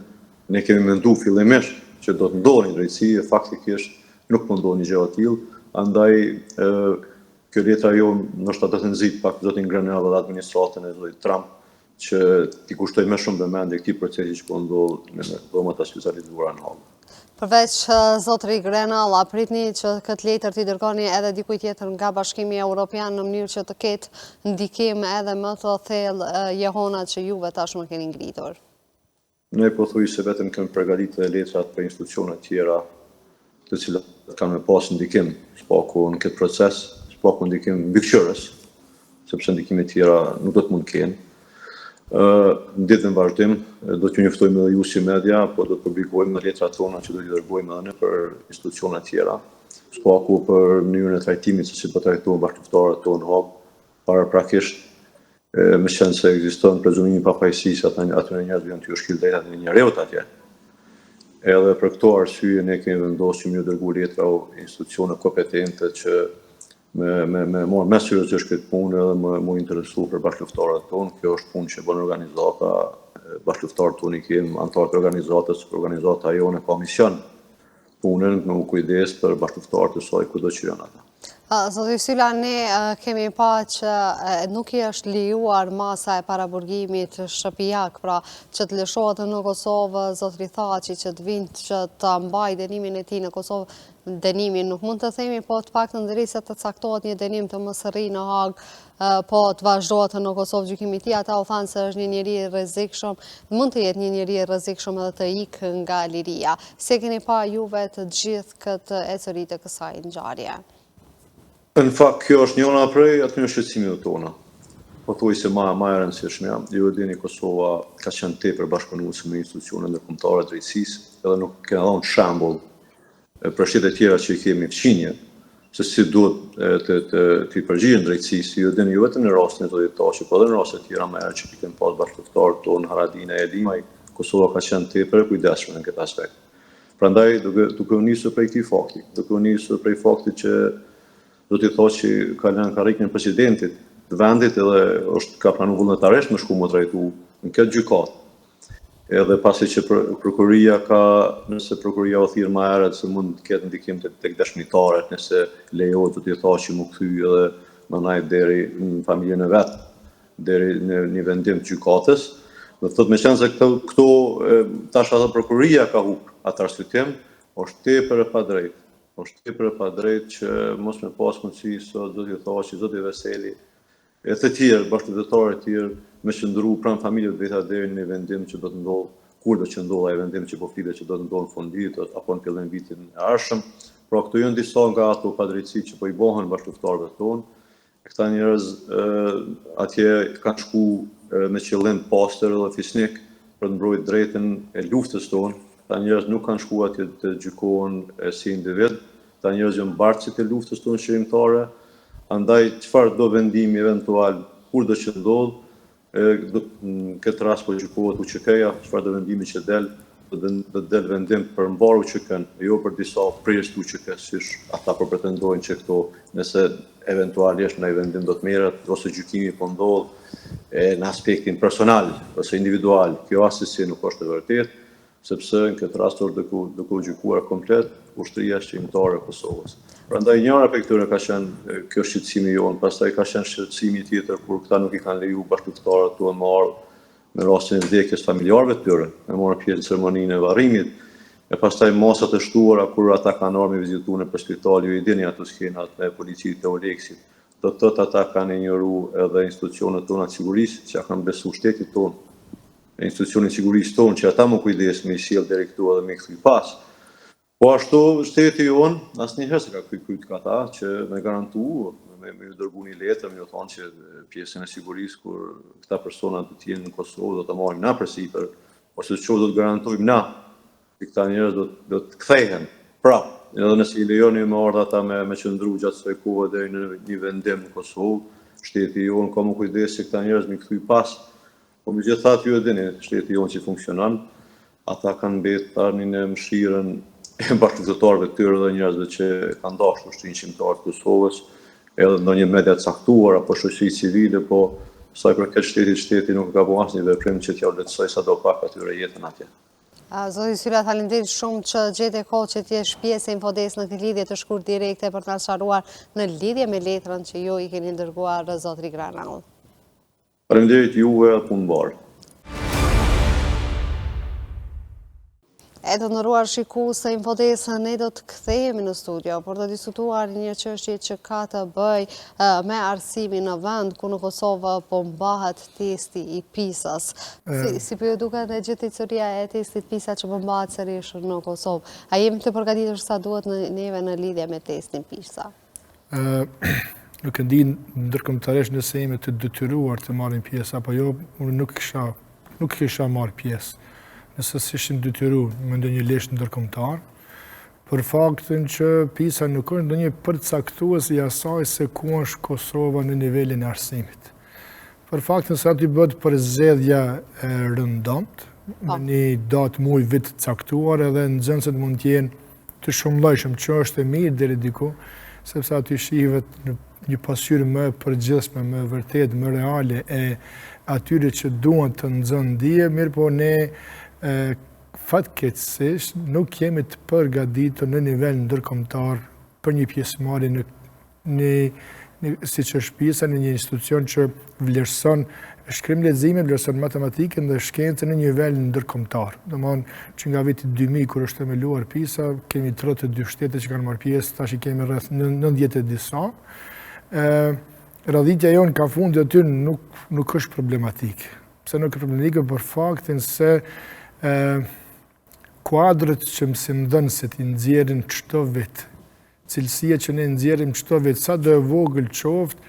ne kemi menduar fillimisht që do të ndodhë një drejtësi, e faktikisht nuk po ndodh një gjë e tillë, andaj kjo letra jo nështë të të nëzit pak zotin Grenell dhe administratën e zotit Trump që t'i kushtoj me shumë vëmendje këtij procesi që po ndodh me dhomat e specializuara në Hagë. Përveç zotri Grenell, a pritni që këtë letër t'i dërgoni edhe dikuj tjetër nga Bashkimi Evropian në mënyrë që të ketë ndikim edhe më të thellë jehonat që juve tashmë keni ngritur? Ne pothuajse vetëm kemi përgatitur letrat për institucione tjera të cilat kanë me pas ndikim s'paku në këtë proces, s'paku ndikim mbikëqyrës, sepse ndikime tjera nuk do të mund kenë. Në ditën vazhdim, do t'ju njoftojmë edhe ju si media, po do të publikojmë letrat tona që do t'i dërgojmë edhe ne për institucione tjera, s'paku për mënyrën e trajtimit se si po trajtojmë bashkëftarët tonë në Hagë, paraprakisht me qenë se ekziston prezumimi i pafajësisë atyre njerëzve janë t'ju shkel drejtat e njerëzit atje. Edhe për këto arsye ne kemi vendosur që më dërgoj letra institucione kompetente që me marrë me seriozisht këtë punë edhe më interesu për bashkëftarët tonë. Kjo është punë që bën organizata, bashkëftarët tonë i kemi anëtarë të organizatës, për organizata jone ka mision punën me u kujdes për bashkëftarët e saj kudo që janë ata. Zoti Sylla, ne kemi pa që nuk i është lejuar masa e paraburgimit shtëpiak, pra që të lëshohet në Kosovë, zotri Thaçi që të vinë që të mbaj dënimin e tij në Kosovë. Dënimin nuk mund të themi, po të paktën derisa të caktohet një dënim të mos rri në Hagë, po të vazhdohet në Kosovë gjykimi i tij. Ata u thanë se është një njeri i rrezikshëm, mund të jetë një njeri i rrezikshëm edhe të ikë nga liria. Se keni pa juve të gjithë këtë ecëri të kësaj ngjarje? Në fakt, kjo është njëra prej atyre shqetësimeve tona. Pothuajse më e rëndësishmja. Ju e dini, Kosova ka qenë tepër bashkëpunuese me institucione ndërkombëtare drejtësisë, edhe nuk ka dhënë shembull për shtetet tjera që i kemi fqinje, se si duhet të përgjigjen drejtësisë. Ju e dini, jo vetëm në rastin e zotit Thaçi, por edhe në raste tjera më herë që kemi pas bashkëftarët tonë Haradina e Edimaj, Kosova ka qenë tepër e kujdesshme në këtë aspekt. Prandaj duke u nisur prej këtij fakti, duke u nisur prej faktit që zoti Thaçi ka lënë karrikën e presidentit të vendit edhe ka planuar vullnetarisht me shku më trajtu në këtë gjykatë. edhe pasi që prokuria nëse prokuria o thirë ma herët se mund të ketë ndikim tek dëshmitaret, nëse lejohet të t'i thashë që mu kthy edhe manaj deri në familjen e vetë, deri në një vendim të gjykatës. Dhe thot me qenë se këto tash ato prokuria ka hupë atë arsyetim, është tepër e padrejtë. Është tepër e padrejtë që mos me pas mundësi sot zoti Thaçi, zoti Veseli, e të tjerë, bashkëdhëtarë të tjerë, me qëndru pranë familjeve të veta deri në vendim që do të ndodhë, kur do që ndodhë ai vendim që po flitet që do të ndodhë në fund vitit apo në fillim vitin e ardhshëm. Pra këto janë disa nga ato padrejtësi që po i bëhen bashkëdhëtarëve tonë. Këta njerëz atje kanë shku me qëllim pastër dhe fisnik për të mbrojtur drejtën e luftës tonë. Këta njerëz nuk kanë shku atje të gjykohen si individ. Këta njerëz janë bartësit e luftës tonë shërimtare. Andaj çfarë do vendimi eventual kur do që ndodh, në këtë rast po gjykohet UÇK-ja, çfarë do vendimi që del, do del vendim për mbar UÇK-n, jo për disa prirës të UÇK-s, siç ata po pretendojnë që këto, nëse eventualisht ndaj vendim do të merret ose gjykimi po ndodh në aspektin personal ose individual, kjo asnjësi nuk është e vërtetë, sepse në këtë rast do të gjykuar komplet ushtria shqiptare e Kosovës. Prandaj njëra për këtyre ka qenë kjo shqetësimi jonë, pastaj ka qenë shqetësimi tjetër kur këta nuk i kanë leju bashkëdhëtarët tuaj marrë me rastin e vdekjes familjarëve të tyre, me marrë pjesë në ceremoninë e varrimit, e pastaj masat e shtuara kur ata kanë ardhur me vizitu në spital, ju i dini ato skenat me policitë e Oleksit. Do të thotë ata kanë injoruar edhe institucionet tona të sigurisë, që kanë besuar shtetit tonë, institucionin e sigurisë tonë, që ata më kujdes me sjell deri këtu edhe me kthy pas. Po ashtu shteti jonë asnjëherë se ka kujt këta që me garantu, me dërgu një letër, me thonë që pjesën e sigurisë kur këta persona do të jenë në Kosovë do të marrim na përsipër, ose çu do të garantojmë na që këta njerëz do të kthehen. Pra, edhe nëse i lejoni me ardha ata me qëndru gjatë kësaj kohe deri në një vendim në Kosovë, shteti jonë ka më kujdes që këta njerëz me kthy pas. Po megjithatë ju e dini, shteti jonë që funksionon, ata kanë mbetur tani në mëshirën e bashkëdhëtarëve të tyre dhe njerëzve që kanë dashur ushtrinë shqiptare të Kosovës, edhe ndonjë media të caktuar apo shoqëri civile, po sa i përket shteti nuk ka bërë asnjë veprim që t'ia lehtësoj sadopak atyre jetën atje. Zoti Sylla, faleminderit shumë që gjete kohë që t'jesh pjesë e Infodes në këtë lidhje të shkurt direkte për të na sqaruar në lidhje me letrën që ju i keni dërguar zotri Granau. Faleminderit juve, punë mbar. E të ndëruar shikues të Infodes, ne do të kthehemi në studio për të diskutuar një çështje që ka të bëj me arsimin në vend ku në Kosovë po mbahet testi i PISA-s. Si po ju duket e gjithë historia e testit PISA që po mbahet sërish në Kosovë? A jemi të përgatitur sa duhet neve në lidhje me testin PISA? Nuk e di ndërkombëtarisht nëse jemi të detyruar të marrim pjesë apo jo, unë nuk kisha marrë pjesë. Nëse s'ishim detyruar me ndonjë lesht ndërkombëtar, për faktin që PISA nuk është ndonjë përcaktues i asaj se ku është Kosova në nivelin e arsimit. Për faktin se aty bëhet përzgjedhja e rëndant, me një datë muaj vit caktuar, edhe nxënësit mund të jenë të shumëllojshëm, që është e mirë deri diku, sepse aty shihet një pasqyrë më e përgjithshme, më e vërtetë, më reale e atyre që duan të nxënë dije, mirë po ne fatkeqësisht nuk jemi të përgatitur në nivel ndërkombëtar për një pjesëmarrje në siç është PISA, në një institucion që vlerëson shkrim leximin, vlerëson matematikën dhe shkencën në një nivel ndërkombëtar. Domthonë që nga viti 2000 kur është themeluar PISA, kemi 32 shtete që kanë marrë pjesë, tash i kemi rreth 90 e disa. Radhitja jonë ka fundi aty nuk është problematike. Pse nuk është problematike? Për faktin se kuadrët që mësimdhënësit i nxjerrin çdo vit, cilësia që ne nxjerrim çdo vit, sa do e vogël qoftë,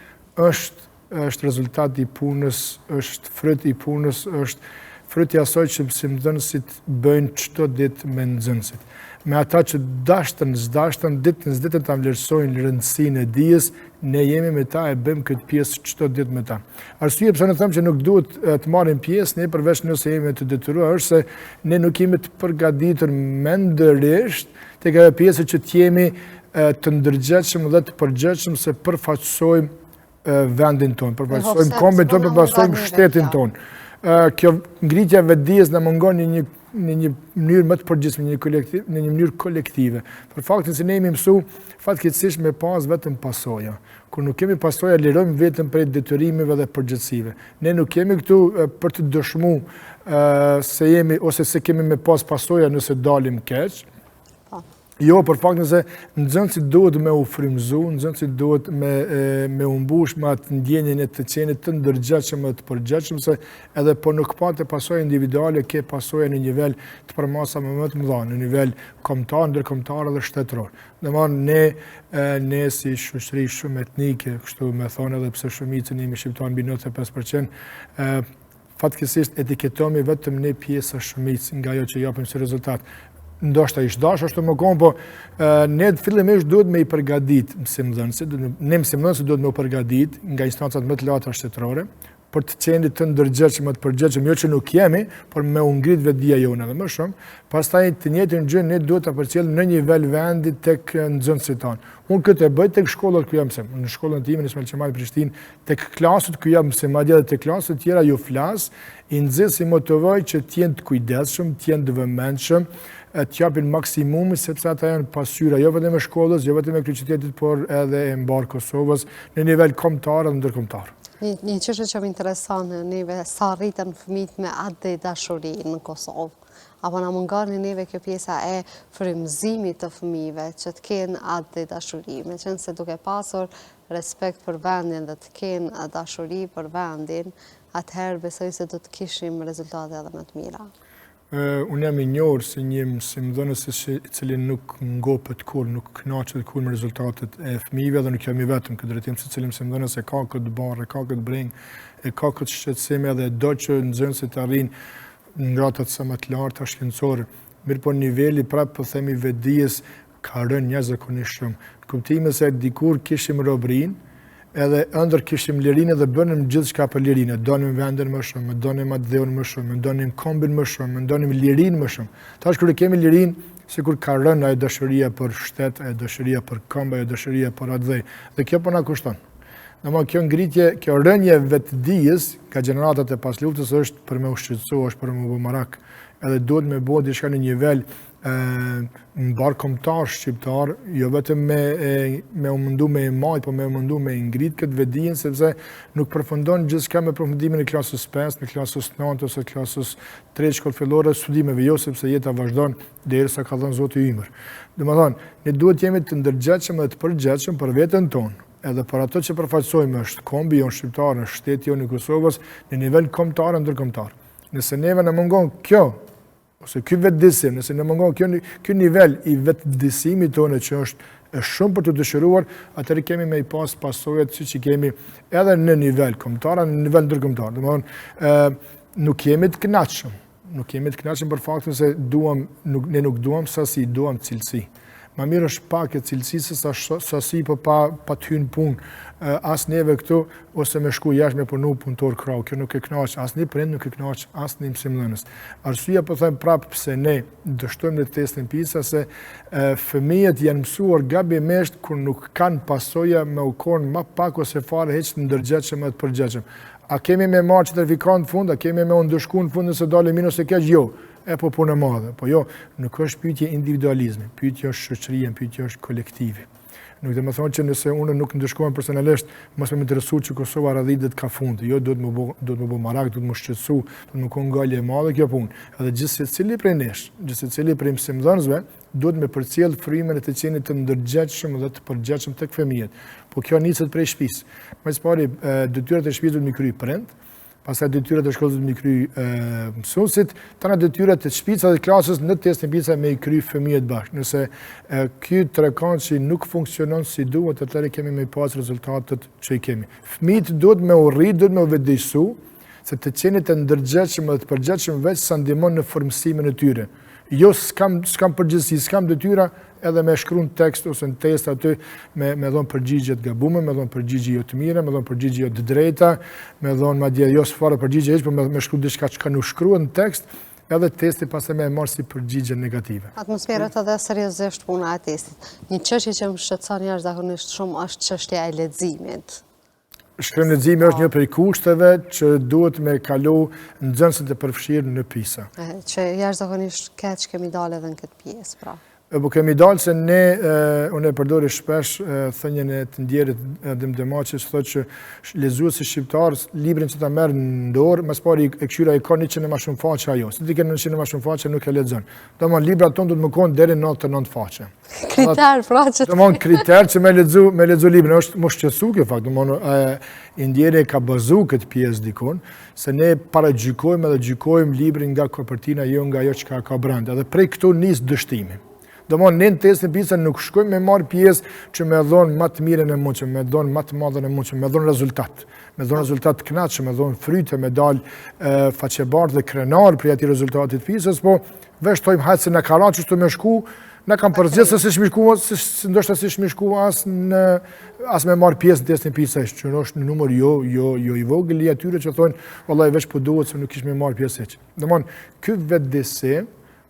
është rezultati i punës, është fryti i punës, është fryti asaj që mësimdhënësit bëjnë çdo ditë me nxënësit. Me ata që dashtën, s'dashtën, ditën s'ditën ta vlerësojnë rëndësinë e dijes, ne jemi me ta e bëjmë këtë pjesë çdo ditë me ta. Arsye pse ne them që nuk duhet të marrim pjesë, ne përveç nëse jemi të detyruar, është se ne nuk jemi të përgatitur mendërisht tek ajo pjesë që të jemi të ndërgjegjshëm dhe të përgjegjshëm se përfaqësojmë vendin tonë, përfaqësojmë kombin tonë, përfaqësojmë shtetin tonë. kjo ngritja vetdijes na mungon në një mënyrë më të përgjithshme, në një mënyrë kolektive. Për faktin se ne jemi mësu fatkeqësisht me pas vetëm pasoja. Kur nuk kemi pasoja, lirojmë vetëm prej detyrimeve dhe përgjegjësive. Ne nuk kemi këtu për të dëshmu se jemi ose se kemi me pas pasoja nëse dalim keq. Jo, për faktin se nxënësit duhet me u frymëzu, nxënësit duhet me u mbush me atë ndjenjen e të qenit të ndërgjegjshëm dhe të përgjegjshëm, se edhe po nuk patë pasojë individuale, ke pasojë në nivel të përmasave më të mëdha, në nivel kombëtar, ndërkombëtar dhe shtetëror. Domethënë ne si shoqëri shumë etnike, kështu me thonë edhe pse shumicën jemi shqiptar mbi 95%, fatkeqësisht etiketohemi vetëm ne pjesa shumicë nga ajo që japim si rezultat. Ndoshta ishdash ashtu më konë, po ne fillimisht duhet me i përgadit mësimdhënësit, ne mësimdhënësit duhet me u përgadit nga instancat më të larta shtetërore, për të qenit të ndërgjegjshëm e të përgjegjshëm, jo që nuk jemi, por me u ngrit vetdia jone edhe më shumë. Pastaj të njëjtën gjë ne duhet ta përcjellim në nivel vendi tek nxënësit tanë. Unë këtë e bëj tek shkollat ku jam mësim. Në shkollën time në Ismail Qemali Prishtinë, tek klasët ku jam mësim, madje edhe tek klasët tjera ju flas, i nxjerr si motivoj që të jenë të kujdesshëm, të jenë të vëmendshëm, të japin maksimumi, sepse ata janë pasyra jo vetëm e shkollës, jo vetëm e kryeqytetit, por edhe e mbar Kosovës në nivel kombëtar dhe ndërkombëtar. Një çështje që më intereson neve, sa rriten fëmijët me atë dashuri në Kosovë? Apo na mungon neve kjo pjesa e frymëzimit të fëmijëve që të kenë atë dashuri, meqense duke pasur respekt për vendin dhe të kenë dashuri për vendin, atëherë besoj se do të kishim rezultate edhe më të mira. Unë jam i njohur si një mësimdhënës i cili nuk ngopet kur, nuk kënaqet kur me rezultatet e fëmijëve, dhe nuk jam i vetëm këtë drejtim, se cili mësimdhënës e ka këtë barë, e ka këtë breng, e ka këtë shqetësim edhe do që nxënësit arrijnë ngratat sa më të larta shkencore. Mirë po niveli prapë po themi vetdijes ka rënë jashtëzakonisht shumë. Kuptimi se dikur kishim robërinë, edhe ëndër kishim lirinë dhe bënim gjithçka për lirinë. Donim vendin më shumë, donim atë më shumë, donim kombin më shumë, donim lirinë më shumë. Tash kur kemi lirinë, sikur ka rënë ajo dashuria për shtet, ajo dashuria për këmbë, ajo dashuria për atë dhej. Dhe kjo po na kushton. Domethënë kjo ngritje, kjo rënje vetdijes ka gjeneratat e pas luftës është për me u shqetësu, është për me u bë marak. Edhe duhet me bëu diçka në nivel mbar kombëtar shqiptar, jo vetëm me u mundu me majt, po me u mundu me ngrit këtë vetdijen, sepse nuk përfundon gjithçka me përfundimin e klasës 5, në klasës 9 ose klasës 3 shkollë fillore studimeve, jo sepse jeta vazhdon derisa ka dhënë Zoti ymër. Domethënë, ne duhet jemi të ndërgjegjshëm dhe të përgjegjshëm për veten tonë, edhe për ato që përfaqësojmë është kombi jonë shqiptar, është shteti jonë i Kosovës në nivel kombëtar e ndërkombëtar. Nëse neve na mungon kjo, ose ky vetdisim, nëse në mungon ky nivel i vetdisimit tonë që është shumë për të dëshiruar, atëherë kemi me i pas pasojat siç i kemi edhe në nivel kombëtar, në nivel ndërkombëtar. Domthonë nuk jemi të kënaqshëm. Nuk jemi të kënaqshëm për faktin se ne nuk duam sasi, duam cilësi. Ma mirë është pak e cilësisë sa sasi po pa të hyrë punë. As neve këtu ose me shku jashtë me punu punëtor krau, kjo nuk e kënaq, as një prind nuk e kënaq, as një mësimdhënës. Arsyeja po them prapë pse ne dështojmë në testin PISA se fëmijët janë mësuar gabimisht kur nuk kanë pasoja me u konë më pak ose fare heq të ndërgjegjshëm e të përgjegjshëm. A kemi me marrë certifikat në fund, a kemi me ndëshku në fund nëse dalë minus e keq? Jo. Po punë e madhe. Po jo, nuk është pyetje individualizmi, pyetje është shoqëria, pyetje është kolektivi. Nuk dhe më thonë që nëse unë nuk ndëshkohem personalisht, mos me interesu që Kosova radhitet ka fundi. Jo, duhet më bo marak, duhet më shqetësu, duhet më konë ngalje e madhe kjo punë. Edhe gjithë secili prej nesh, gjithë secili prej mësimdhënësve, duhet me përcjell frymen e të qenit të ndërgjegjshëm dhe të përgjegjshëm tek fëmijët. Po kjo niset prej shtëpisë. Më së pari, detyrat e shtëpisë duhet mi kry prind, pastaj detyrat e shkollës duhet mi kry mësuesit, tana detyrat e shtëpisë dhe klasës në testin PISA me i kry fëmijët bashkë. Nëse ky tregon që nuk funksionon si duhet, atëherë kemi me pas rezultatet që i kemi. Fëmijët duhet me u rrit, duhet me u vetëdijsu, se të qenit të ndërgjegjshëm dhe të përgjegjshëm veç sa ndihmon në formësimin e tyre. Jo, s'kam përgjegjësi, s'kam detyra edhe me shkruan tekst ose në test aty me dhon përgjigje të gabuara, me dhon përgjigje jo të mira, me dhon përgjigje jo të drejta, me dhon madje jo s'fare përgjigje hiç, por me shkruaj diçka që nuk shkruhet në tekst, edhe testi pastaj më e marr si përgjigje negative. Atmosferat edhe seriozisht puna e testit. Një çështje që më shqetëson jashtëzakonisht shumë është çështja e leximit. Shkrim leximi është një prej kushteve që duhet me kalu nxënësit e përfshirë në PISA. Që jashtëzakonisht keq kemi dalë edhe në këtë pjesë, pra. Po kemi dalë se ne, unë e përdori shpesh thënjën e të ndjerit Adim Demaçi, që thotë që lexuesi shqiptar librin që ta merr në dorë, më pari e këshyra i ka 100 më shumë faqe ajo. Si ti ke 100 më shumë faqe nuk e lexon. Domthon librat tonë duhet më konë deri në 99 faqe. Kriter, pra që domthon kriter që me lexu librin është më shqetësu kjo fakt. Domthon ndjeri ka bazu këtë pjesë dikun, se ne paragjykojmë edhe gjykojmë librin nga kopertina, jo nga ajo që ka brenda. Dhe prej këtu nis dështimi. Domthon ne në testin PISA nuk shkojmë me marr pjesë që me dhon më të mirën e mundshme, me dhon më të madhen e mundshme, me dhon rezultat. Me dhon rezultat të kënaqshëm, me dhon fryte, me dal faqebardh dhe krenar për atë rezultatit PISA-s, po veshtojmë hajtë se na ka rënë çështë më shku, na kanë përgjithë se si shku, ndoshta si shku as me marr pjesë në testin PISA, që është në numër jo i vogël i atyre që thonë vallahi veç po duhet se nuk kish më marr pjesë hiç. Domthon ky vetëdijse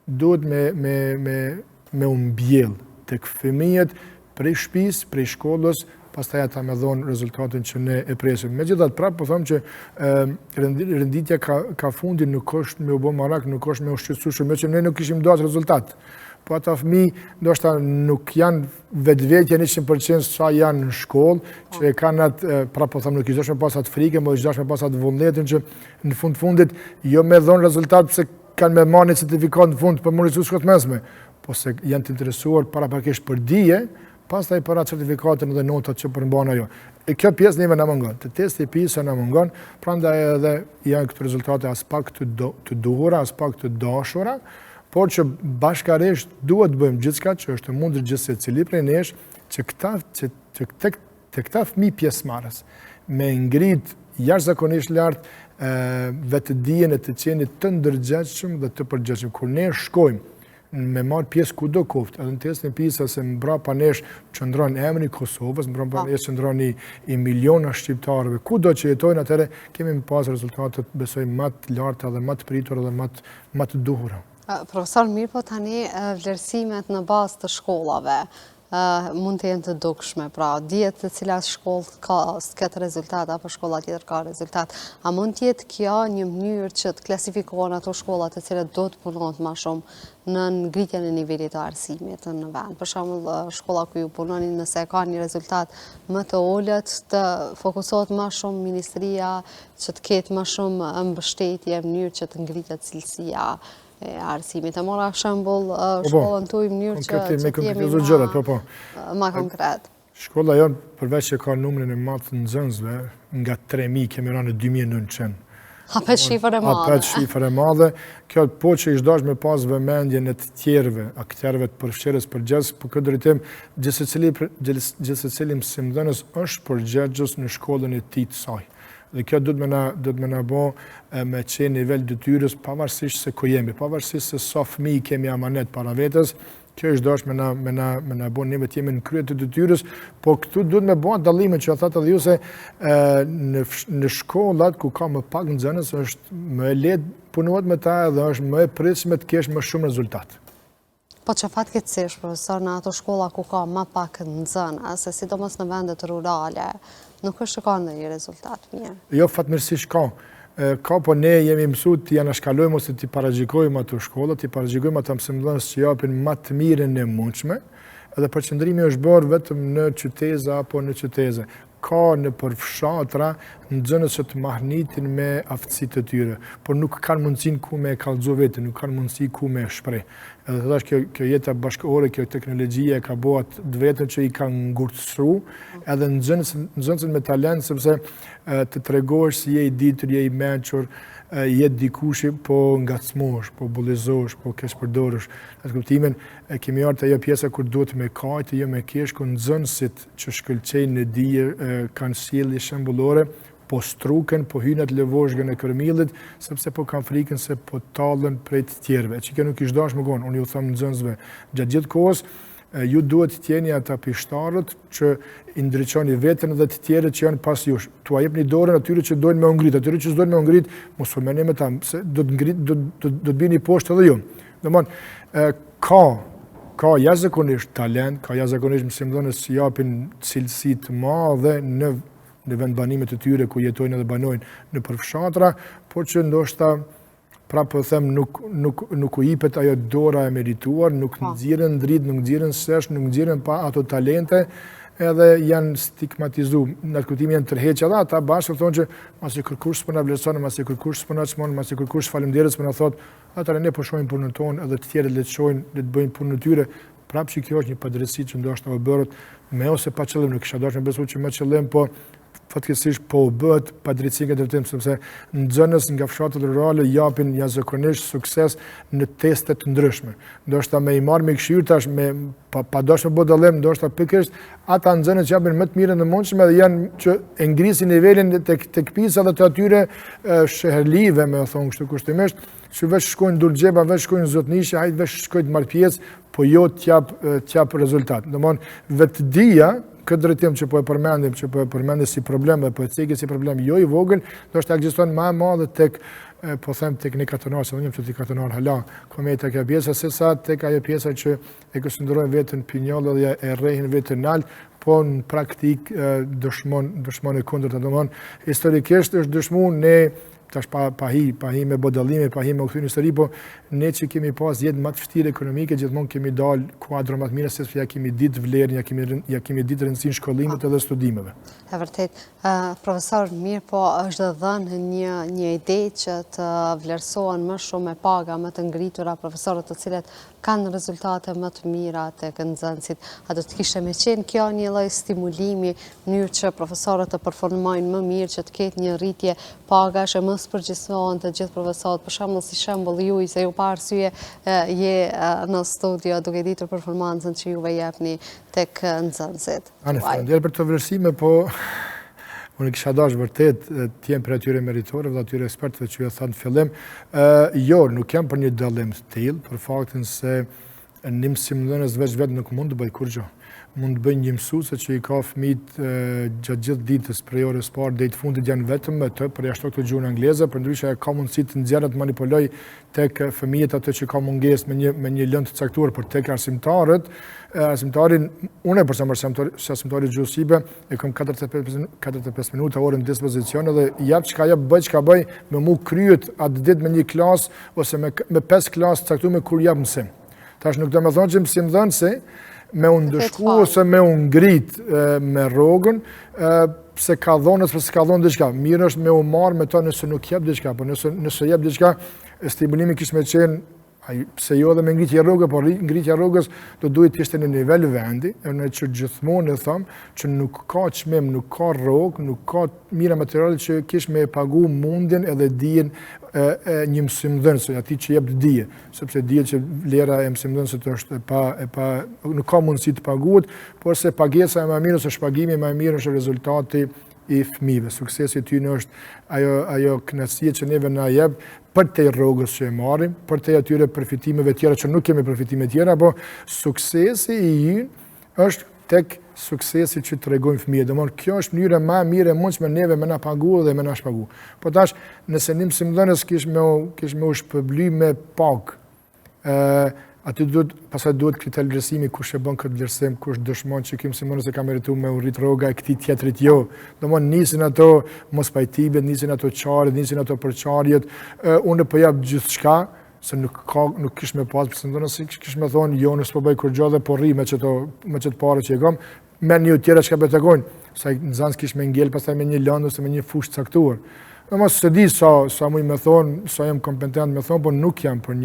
duhet me mbjell tek fëmijët prej shtëpisë, prej shkollës, pastaj ata me dhon rezultatin që ne e presim. Megjithatë prapë po them që renditja ka fundin, nuk është me u bë marak, nuk është me u shqetësu shumë, që ne nuk kishim dashur rezultat. Po ata fëmijë ndoshta nuk janë vetvetje 100% sa janë në shkollë, që e kanë atë, prapë po them nuk i dashur me pas atë frikën, po i dashur me pas atë vullnetin që në fundit jo me dhon rezultat pse kanë me marrë certifikat në fund për mundësi shkollë mesme, po se janë të interesuar paraprakisht për dije, pastaj para certifikatën dhe notat që përmban ajo. E kjo pjesë neve na mungon. Të testi PISA na mungon, prandaj edhe janë këto rezultate as pak të duhura, as pak të dashura, por që bashkarisht duhet të bëjmë gjithçka që është mundur gjithsesi cili prej nesh që këta fëmijë pjesëmarrës me ngrit jashtëzakonisht lart vetëdijen e të qenit të ndërgjegjshëm dhe të përgjegjshëm. Kur ne shkojmë me marrë pjesë kudo koft, edhe në testin PISA se mbrapa nesh qëndron emri i Kosovës, mbrapa nesh qëndron i miliona shqiptarëve, kudo që jetojnë atëre, kemi më pas rezultatet besoj më të larta dhe më të pritura dhe më të duhura. Profesor, mirë po tani vlerësimet në bazë të shkollave mund të jenë të dukshme, pra dihet se cila shkollë ka këtë rezultat apo shkolla tjetër ka rezultat. A mund të jetë kjo një mënyrë që të klasifikohen ato shkollat të cilat do të punojnë më shumë në ngritjen e nivelit të arsimit në vend? Për shembull, shkolla ku ju punoni, nëse ka një rezultat më të ulët, të fokusohet më shumë ministria që të ketë më shumë mbështetje në mënyrë që të ngritet cilësia e arsimit. E mora shembull shkollën tuaj në mënyrë që të jemi më konkret. Shkolla jonë, përveç që ka numrin e madh të nxënësve, nga 3000 kemi rënë në 2900. Hapet shifër e madhe. Hapet shifër e madhe. Kjo po që ish dash me pas vëmendjen e të tjerëve, akterëve të përfshirës përgjegjës, për këtë drejtim gjithsecili mësimdhënës është përgjegjës në shkollën e tij të saj. Dhe kjo duhet me na bo me qenë nivel detyrës pavarësisht se ku jemi, pavarësisht se sa fëmijë kemi amanet para vetes, kjo është dash me na bo neve të jemi në krye të detyrës, po këtu duhet me bo dallime që thatë edhe ju se në shkollat ku ka më pak nxënës është më lehtë punohet me ta dhe është më e pritshme të kesh më shumë rezultat. Po që fatkeqësisht, profesor, në ato shkolla ku ka më pak nxënës, sidomos në vendet rurale, nuk është që ka ndonjë rezultat mirë. Jo, fatmirësisht ka. Ka, po ne jemi mësuar të anashkalojmë ose të paragjykojmë ato shkolla, të paragjykojmë ata mësimdhënës që japin më të mirën e mundshme, edhe përqendrimi është bërë vetëm në qyteza apo në qyteze. Ka në përfshatra nxënës që të mahnitin me aftësitë të tyre, por nuk kanë mundësinë ku me kallëzu veten, nuk kanë mundësi ku me shpreh. Edhe thash kjo jeta bashkëore, kjo teknologjia ka bëhat vetëm që i ka ngurtësu edhe nxënësin me talent, sepse të tregosh si je i ditur, je i mençur, jetë dikushi, po ngacmosh, po bullizosh, po kesh përdorësh. Në kuptimin kemi ardhur ajo pjesa kur duhet me kajtë, jo me kesh, ku nxënësit që shkëlqejnë në dije kanë sjellje shembullore, po struken, po hyjnë atë lëvozhgën e kërmillit, sepse po kanë frikën se po tallen prej të tjerëve. Që kjo nuk ish dash më konë, unë ju them nxënësve gjatë gjithë kohës, ju duhet të jeni ata pishtarët që i ndriçoni veten dhe të tjerët që janë pas jush. Tua jepni dorën atyre që dojnë me u ngrit, atyre që s'dojnë me u ngrit, mos u merrni me ta, se do të bini poshtë edhe ju. Domthonë, ka jashtëzakonisht talent, ka jashtëzakonisht mësimdhënës që japin cilësi të madhe në në vend banimet të tyre ku jetojnë edhe banojnë në përfshatra, por që ndoshta pra po them nuk u jepet ajo dora e merituar, nuk nxjerrin dritë, nuk nxjerrin sesh, nuk nxjerrin pa ato talente, edhe janë stigmatizuar. Në kuptimin janë tërheqë edhe ata bashkë thonë që masi kërkush s'po na vlerëson, masi kërkush s'po na çmon, masi kërkush faleminderit s'po na thot, atëherë ne po shohim punën tonë edhe të tjerët le të shohin, le të bëjnë punën e tyre. Prapë që kjo është një padrejtësi që ndoshta u bërët me ose pa qëllim, nuk kisha dashur me besu që me qëllim, po fatkeqësisht po u bëhet padrejtësi nga drejtim, sepse nxënës nga fshatet rurale japin jashtëzakonisht sukses në teste të ndryshme. Ndoshta me i marr me këshill tash me pa dashur bë dallim, ndoshta pikërisht ata nxënës që japin më të mirën e mundshme dhe janë që e ngrisin nivelin tek pisa dhe të atyre shehlive, me thon kështu kushtimisht, që veç shkojnë dur xheba, veç shkojnë zotnishe, hajt veç shkojnë të marr pjesë, po jo t'jap rezultat. Domthon vetdia, këtë drejtim që po e përmendim si problem dhe po e cekë si problem jo i vogël, ndoshta ekziston më e madhe tek po them tek ne katonar, se unë jam tek katonar hala, ku me tek pjesa sesa tek ajo pjesa që e konsiderojnë veten pinjoll dhe e rrehin veten nal, po në praktik dëshmon e kundërt. Domthon historikisht është dëshmuar ne tash pa hi me bodallime, pa hi me u kthyer në histori, po ne që kemi pas jetë më të vështirë ekonomike, gjithmonë kemi dal kuadro më të mirë, sepse ja kemi ditë vlerën, ja kemi ditë rëndësinë shkollimit edhe studimeve. E vërtet, profesor, mirë, po është dhënë një ide që të vlerësohen më shumë me paga më të ngritura profesorët të cilët kanë rezultate më të mira tek nxënësit. A do të kishte me qenë kjo një lloj stimulimi, mënyrë që profesorët të performojnë më mirë, që të ketë një rritje pagash e mos përgjithësohen të gjithë profesorët, për shembull si shembull juaj, se ju pa arsye je në studio duke ditur performancën që juve jepni tek nxënësit. Anë falënderoj për të vlerësime, po unë kisha dashur vërtet të jem për atyre meritorëve dhe atyre ekspertëve që ju thanë në fillim. Jo, nuk jam për një dallim të tillë, për faktin se një mësimdhënës vetë nuk mund të bëj kurrë. Mund të bëj një mësuese që i ka fëmijët gjatë gjithë ditës prej orës parë deri të fundit janë vetëm me të, përjashto këtë gjuhën angleze, përndryshe ka mundësi të nxjerrë të manipuloj tek fëmijët ato që ka mungesë me një lëndë të caktuar, për tek arsimtarin, unë për arsimtari gjuhësive e kam 45 minuta orën në dispozicion edhe jap çka jap, bëj çka bëj, me mu kryet atë ditë me një klasë ose me 5 klasë caktuar me kur jap mësim. Tash nuk do të thonë që mësimdhënësi me unë ndëshku ose me unë ngrit me rrogën, se ka dhonë ose se ka dhonë diçka. Mirë është me u marë me ta nëse nuk jep diçka, por nëse jep diçka, stimulimi kishte me qenë, pse jo dhe me ngritje rrogë, por ngritja rrogës do duhet të ishte në nivel vendi, në që gjithmonë e thëmë që nuk ka çmim, nuk ka rrogë, nuk ka mira materiale që kish me pagu mundjen edhe dijen një mësimdhënësi, ati që jep dije, sepse dijet që vlera e mësimdhënësit është nuk ka mundësi të paguhet, por se pagesa e më mirë ose shpagimi më mirë është rezultati i fëmijëve. Suksesi i tyre është ajo kënaqësia që neve na jep për te rrogës që e marrim, për te atyre përfitimeve tjera që nuk kemi përfitime tjera, po suksesi i ynë është tek suksesi që të regojnë fëmijët. Domthon kjo është mënyra më e mirë e mundshme neve me na pagu dhe me na shpagu. Po tash nëse një mësimdhënës kish me u shpërbly me pagë, aty pastaj duhet kriter vlerësimi kush e bën këtë vlerësim, kush dëshmon që ky mësimdhënës e ka merituar me u rrit rroga e këtij tjetrit jo. Domthon nisin ato mospajtimet, nisin ato çarjet, nisin ato përçarjet, unë po jap gjithçka, se nuk kish me pas mësimdhënës, kish me thonë jo, nëse po bëj kur gjë dhe po rri me çet parë që e kam, me një tjera çka betegojnë, sa nxënës kish me ngel pastaj me një lëndë ose me një fushë caktuar. Domos se di sa më me thonë, sa jam kompetent me thonë, por nuk jam për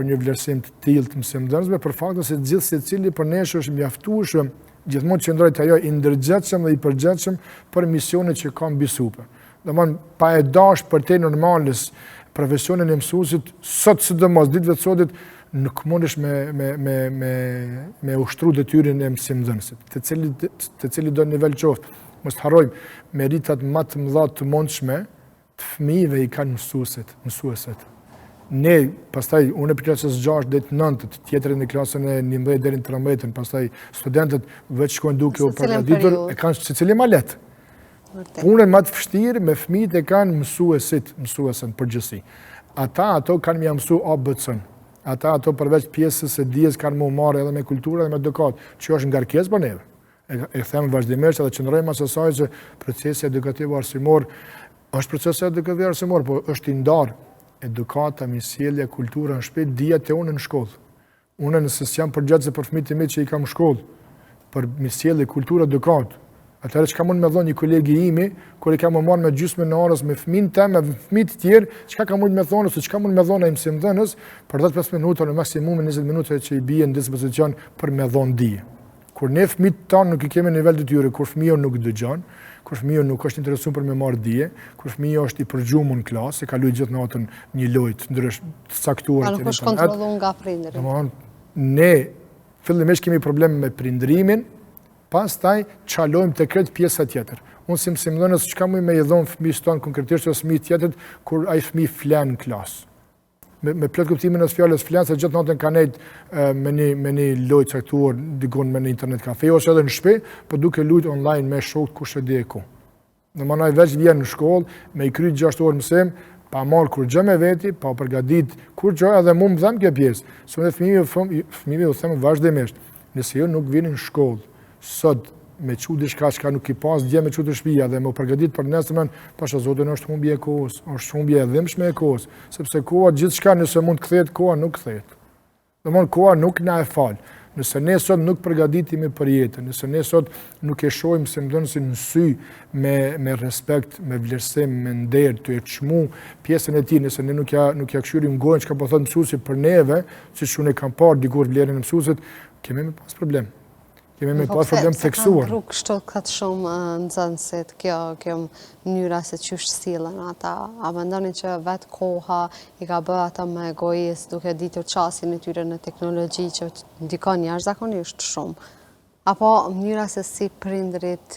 një vlerësim të tillë të mësimdhënësve, për faktin se gjithë secili për ne është mjaftueshëm, gjithmonë qëndroj të ajo i ndërgjetshëm dhe i përgjetshëm për misionet që ka mbi supe. Domthon pa e dash për te normales profesionin e mësuesit, sot sidomos ditëve të sotit nuk mundesh me ushtru detyrën e mësimdhënësit, të cili do nivel qoftë. Mos të harrojmë, meritat më të mëdha të mundshme të fëmijëve i kanë mësuesit. Ne, pastaj, unë për klasës 6 deri 9, tjetërin në klasën e 11 deri në 13, pastaj studentët veç shkojnë duke u përgatitur, e kanë secili më lehtë. Punën më të vështirë me fëmijët e kanë mësuesën përgjithësi. Ato kanë më mësu ABC-n. Ato përveç pjesës së dijes kanë më marrë edhe me kulturë edhe me edukat, që është ngarkesë për neve. E them vazhdimisht edhe qëndrojmë as asaj që procesi edukativ arsimor është proces edukativ arsimor, po është i ndarë edukata, misjellja, kultura në shtëpi, dijet e unë në shkollë. Unë nëse s'jam përgjagjse për fëmijët e mi që i kam shkollë, për misjellje, kulturë, edukatë. Atëherë çka mund me thonë një kolegi imi, kur i kam marrë me gjysmën e orës me fëmijën tim, me fëmijë të tjerë, çka ka mund me thonë ose çka mund me thonë ai mësimdhënës për 10-15 minuta në maksimum 20 minuta që i bie në dispozicion për me dhonë dije. Kur ne fëmijët tanë nuk i kemi nivel detyre, kur fëmiu nuk dëgjon, kur fëmiu nuk është interesuar për me marrë dije, kur fëmiu është i përgjumur në klasë, ka luajë gjithë natën një lojë të caktuar. Nuk është kontrolluar nga prindërit. Domthonë, ne fillimisht kemi probleme me prindërimin, pastaj çalojmë te këtë pjesa tjetër. Unë si mësimdhënës çka mund me i dhon fëmijës tonë konkretisht ose fëmijë tjetër kur ai fëmijë flan në klasë. Me plot kuptimin e fjalës flan se gjithë natën ka nejt me një lojë caktuar diku me në internet kafe ose edhe në shtëpi, po duke luajtur online me shokët kush e di ku. Domthonë ai veç vjen në shkollë me i kry 6 orë mësim, pa marrë kur gjë me veti, pa përgatit kur gjë edhe mu më dhem kjo pjesë. Së fëmijëve u them vazhdimisht, nëse jo nuk vini në shkollë, sot me çu diçka që nuk i pas dje me çu të shtëpia dhe më përgatit për nesërmen, pasha Zotin është humbje e kohës, është humbje e dhimbshme e kohës, sepse koha gjithçka nëse mund të kthehet, koha nuk kthehet. Domthonë koha nuk na e fal. Nëse ne sot nuk përgatitemi për jetën, nëse ne sot nuk e shohim mësimdhënësin në sy me respekt, me vlerësim, me nder, të e çmu pjesën e tij, nëse ne nuk ja këshyrim gojën çka po thot mësuesi për neve, siç unë kam parë dikur vlerën e mësuesit, kemi me pas problem. Kemi me pas problem theksuar. Ka rrugë kështu katë shumë nxënësit, kjo mënyra se çysh sillen ata. A mendoni që vetë koha i ka bërë ata më egoist duke ditur çastin e tyre në teknologji që ndikon jashtëzakonisht shumë? Apo mënyra se si prindrit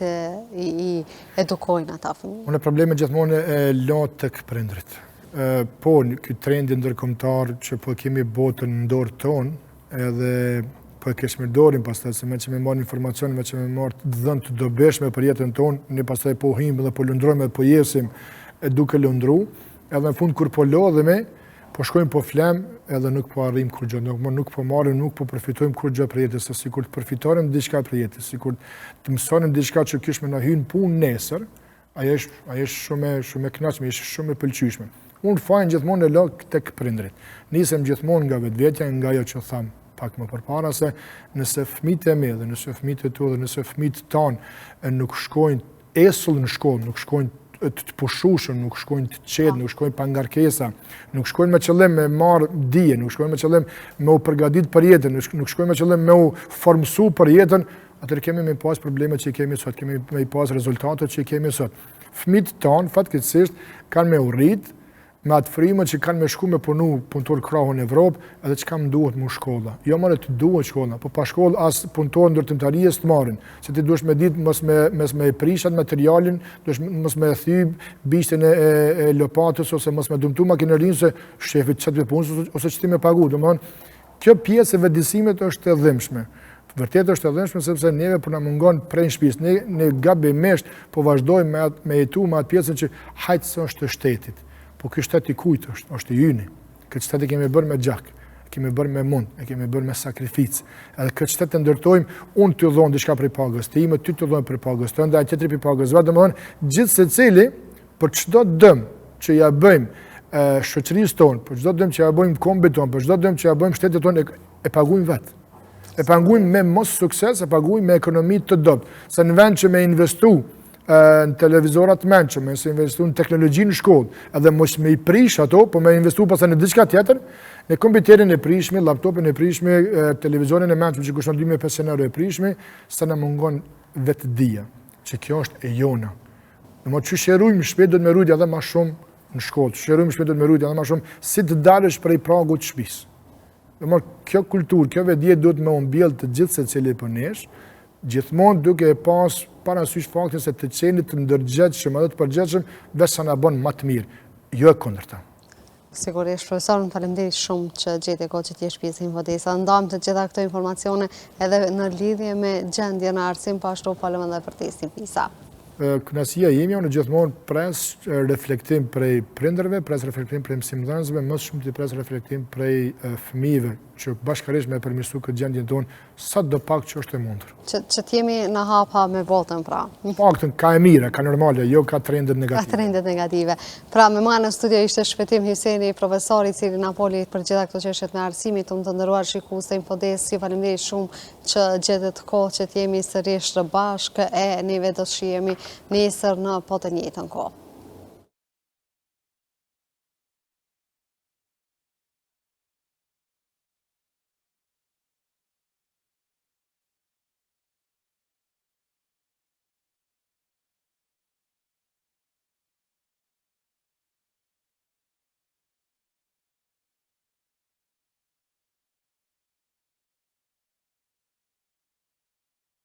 i edukojnë ata fëmijë? Unë probleme gjithmonë e lë tek prindrit. Po, ky trendi ndërkombëtar që po kemi botën në dorë tonë, edhe po e keshmërdorim pastaj se me që me marrë informacion, me që me marrë të dhënë të dobeshme për jetën tonë, ne pastaj po him dhe po lundrojmë dhe po jesim duke lundru, edhe në fund kur po lodhemi, po shkojmë po flem, edhe nuk po arrim kur gjë, nuk po marrim, nuk po përfitojmë kur gjë për jetës, se sikur të përfitorim diçka për jetës, sikur të mësonim diçka që kish me na hyn punë nesër, ajo është shumë e kënaqshme, është shumë e pëlqyeshme. Unë fajin gjithmonë e lë tek prindrit. Nisem gjithmonë nga vetvetja, nga ajo që tham pak më përpara, se nëse fëmijët e mi dhe nëse fëmijët e tu dhe nëse fëmijët tanë nuk shkojnë esull në shkollë, nuk shkojnë të pushushëm, nuk shkojnë të qetë, nuk shkojnë pa ngarkesa, nuk shkojnë me qëllim me marrë dije, nuk shkojnë me qëllim me u përgatit për jetën, nuk shkojnë me qëllim me u formsu për jetën, atër kemi me pas probleme që i kemi sot, kemi me pas rezultate që i kemi sot. Fëmijët tanë, fatkeqësisht, kanë me u rritë, me atë frymën që kanë me shku me punëtor krahun në Evropë, edhe që kam duhet mu shkolla. Jo më të duhet shkolla, po pa shkollë as punëtor ndërtimtarie s'të marrin. Se ti duhesh me ditë mos me prishat materialin, duhesh mos me thyb bishtin e lopatës ose mos me dëmtu makinerinë se shefit çet punës ose çti me pagu. Domthonë, kjo pjesë e vetëdijsimit është e dhimbshme. Vërtet është e dhimbshme sepse neve po na mungon prej shtëpisë. Ne gabimisht po vazhdojmë me jetu me atë pjesën që hajt se është e shtetit. Po ky shtet i kujt është i yni. Këtë shtet e kemi bërë me gjak, e kemi bërë me mund, e kemi bërë me sakrificë. Edhe këtë shtet e ndërtojmë, unë t'ju dhon diçka prej pagës time, ty t'ju dhon prej pagës tënde, ai tjetri prej pagës vet, domethënë gjithë secili për çdo dëm që ja bëjmë shoqërisë tonë, për çdo dëm që ja bëjmë kombit tonë, për çdo dëm që ja bëjmë shtetit tonë e paguajmë vet. E paguajmë me mos sukses, e paguajmë me ekonomi të dobët. Se në vend që me investu në televizorat mençëm, me investu në teknologji në shkollë, edhe mos me i prish ato, po me investu pastaj në diçka tjetër, në kompjuterin e prishmi, laptopin e prishmi, televizorin e mençëm që kushton 2500 euro e prishmi, sa na mungon vetëdia, që kjo është e jona. Domethënë çu shërojmë shpejt do të më rujt edhe më shumë në shkollë, shërojmë shpejt do të më rujt edhe më shumë si të dalësh prej pragut të shtëpisë. Domethënë kjo kulturë, kjo vetëdije duhet me mbjell të gjithë secili për nesh, gjithmonë duke e pas parasysh faktin se të qeni të ndërgjegjshëm edhe të përgjegjshëm veç sa na bën më të mirë, jo e kundërta. Sigurisht, profesor, më faleminderit shumë që gjete kohë që t'jesh pjesë Infodesa. Ndam të gjitha këto informacione edhe në lidhje me gjendjen e arsim, po ashtu falem edhe për testin PISA. Kënaësia ime unë gjithmonë pres reflektim prej prindërve, pres reflektim prej mësimdhënësve, më shumë të pres reflektim prej fëmijëve, që bashkërisht me përmirësu këtë gjendjen tonë, sa do pak që është e mundur. Që t'jemi në hapa me votën, pra. Paktën ka e mire, ka normale, jo ka trendet negative. Ka trendet negative. Pra, me ma në studio ishte Shpëtim Hyseni, profesori cili na poli për gjitha këto qështet me arsimit, të ndëruar shikues të Infodesk, ju faleminderit shumë që gjetet kohë që t'jemi sërish të bashkë e neve do të shihemi nesër në po të njëjtën kohë.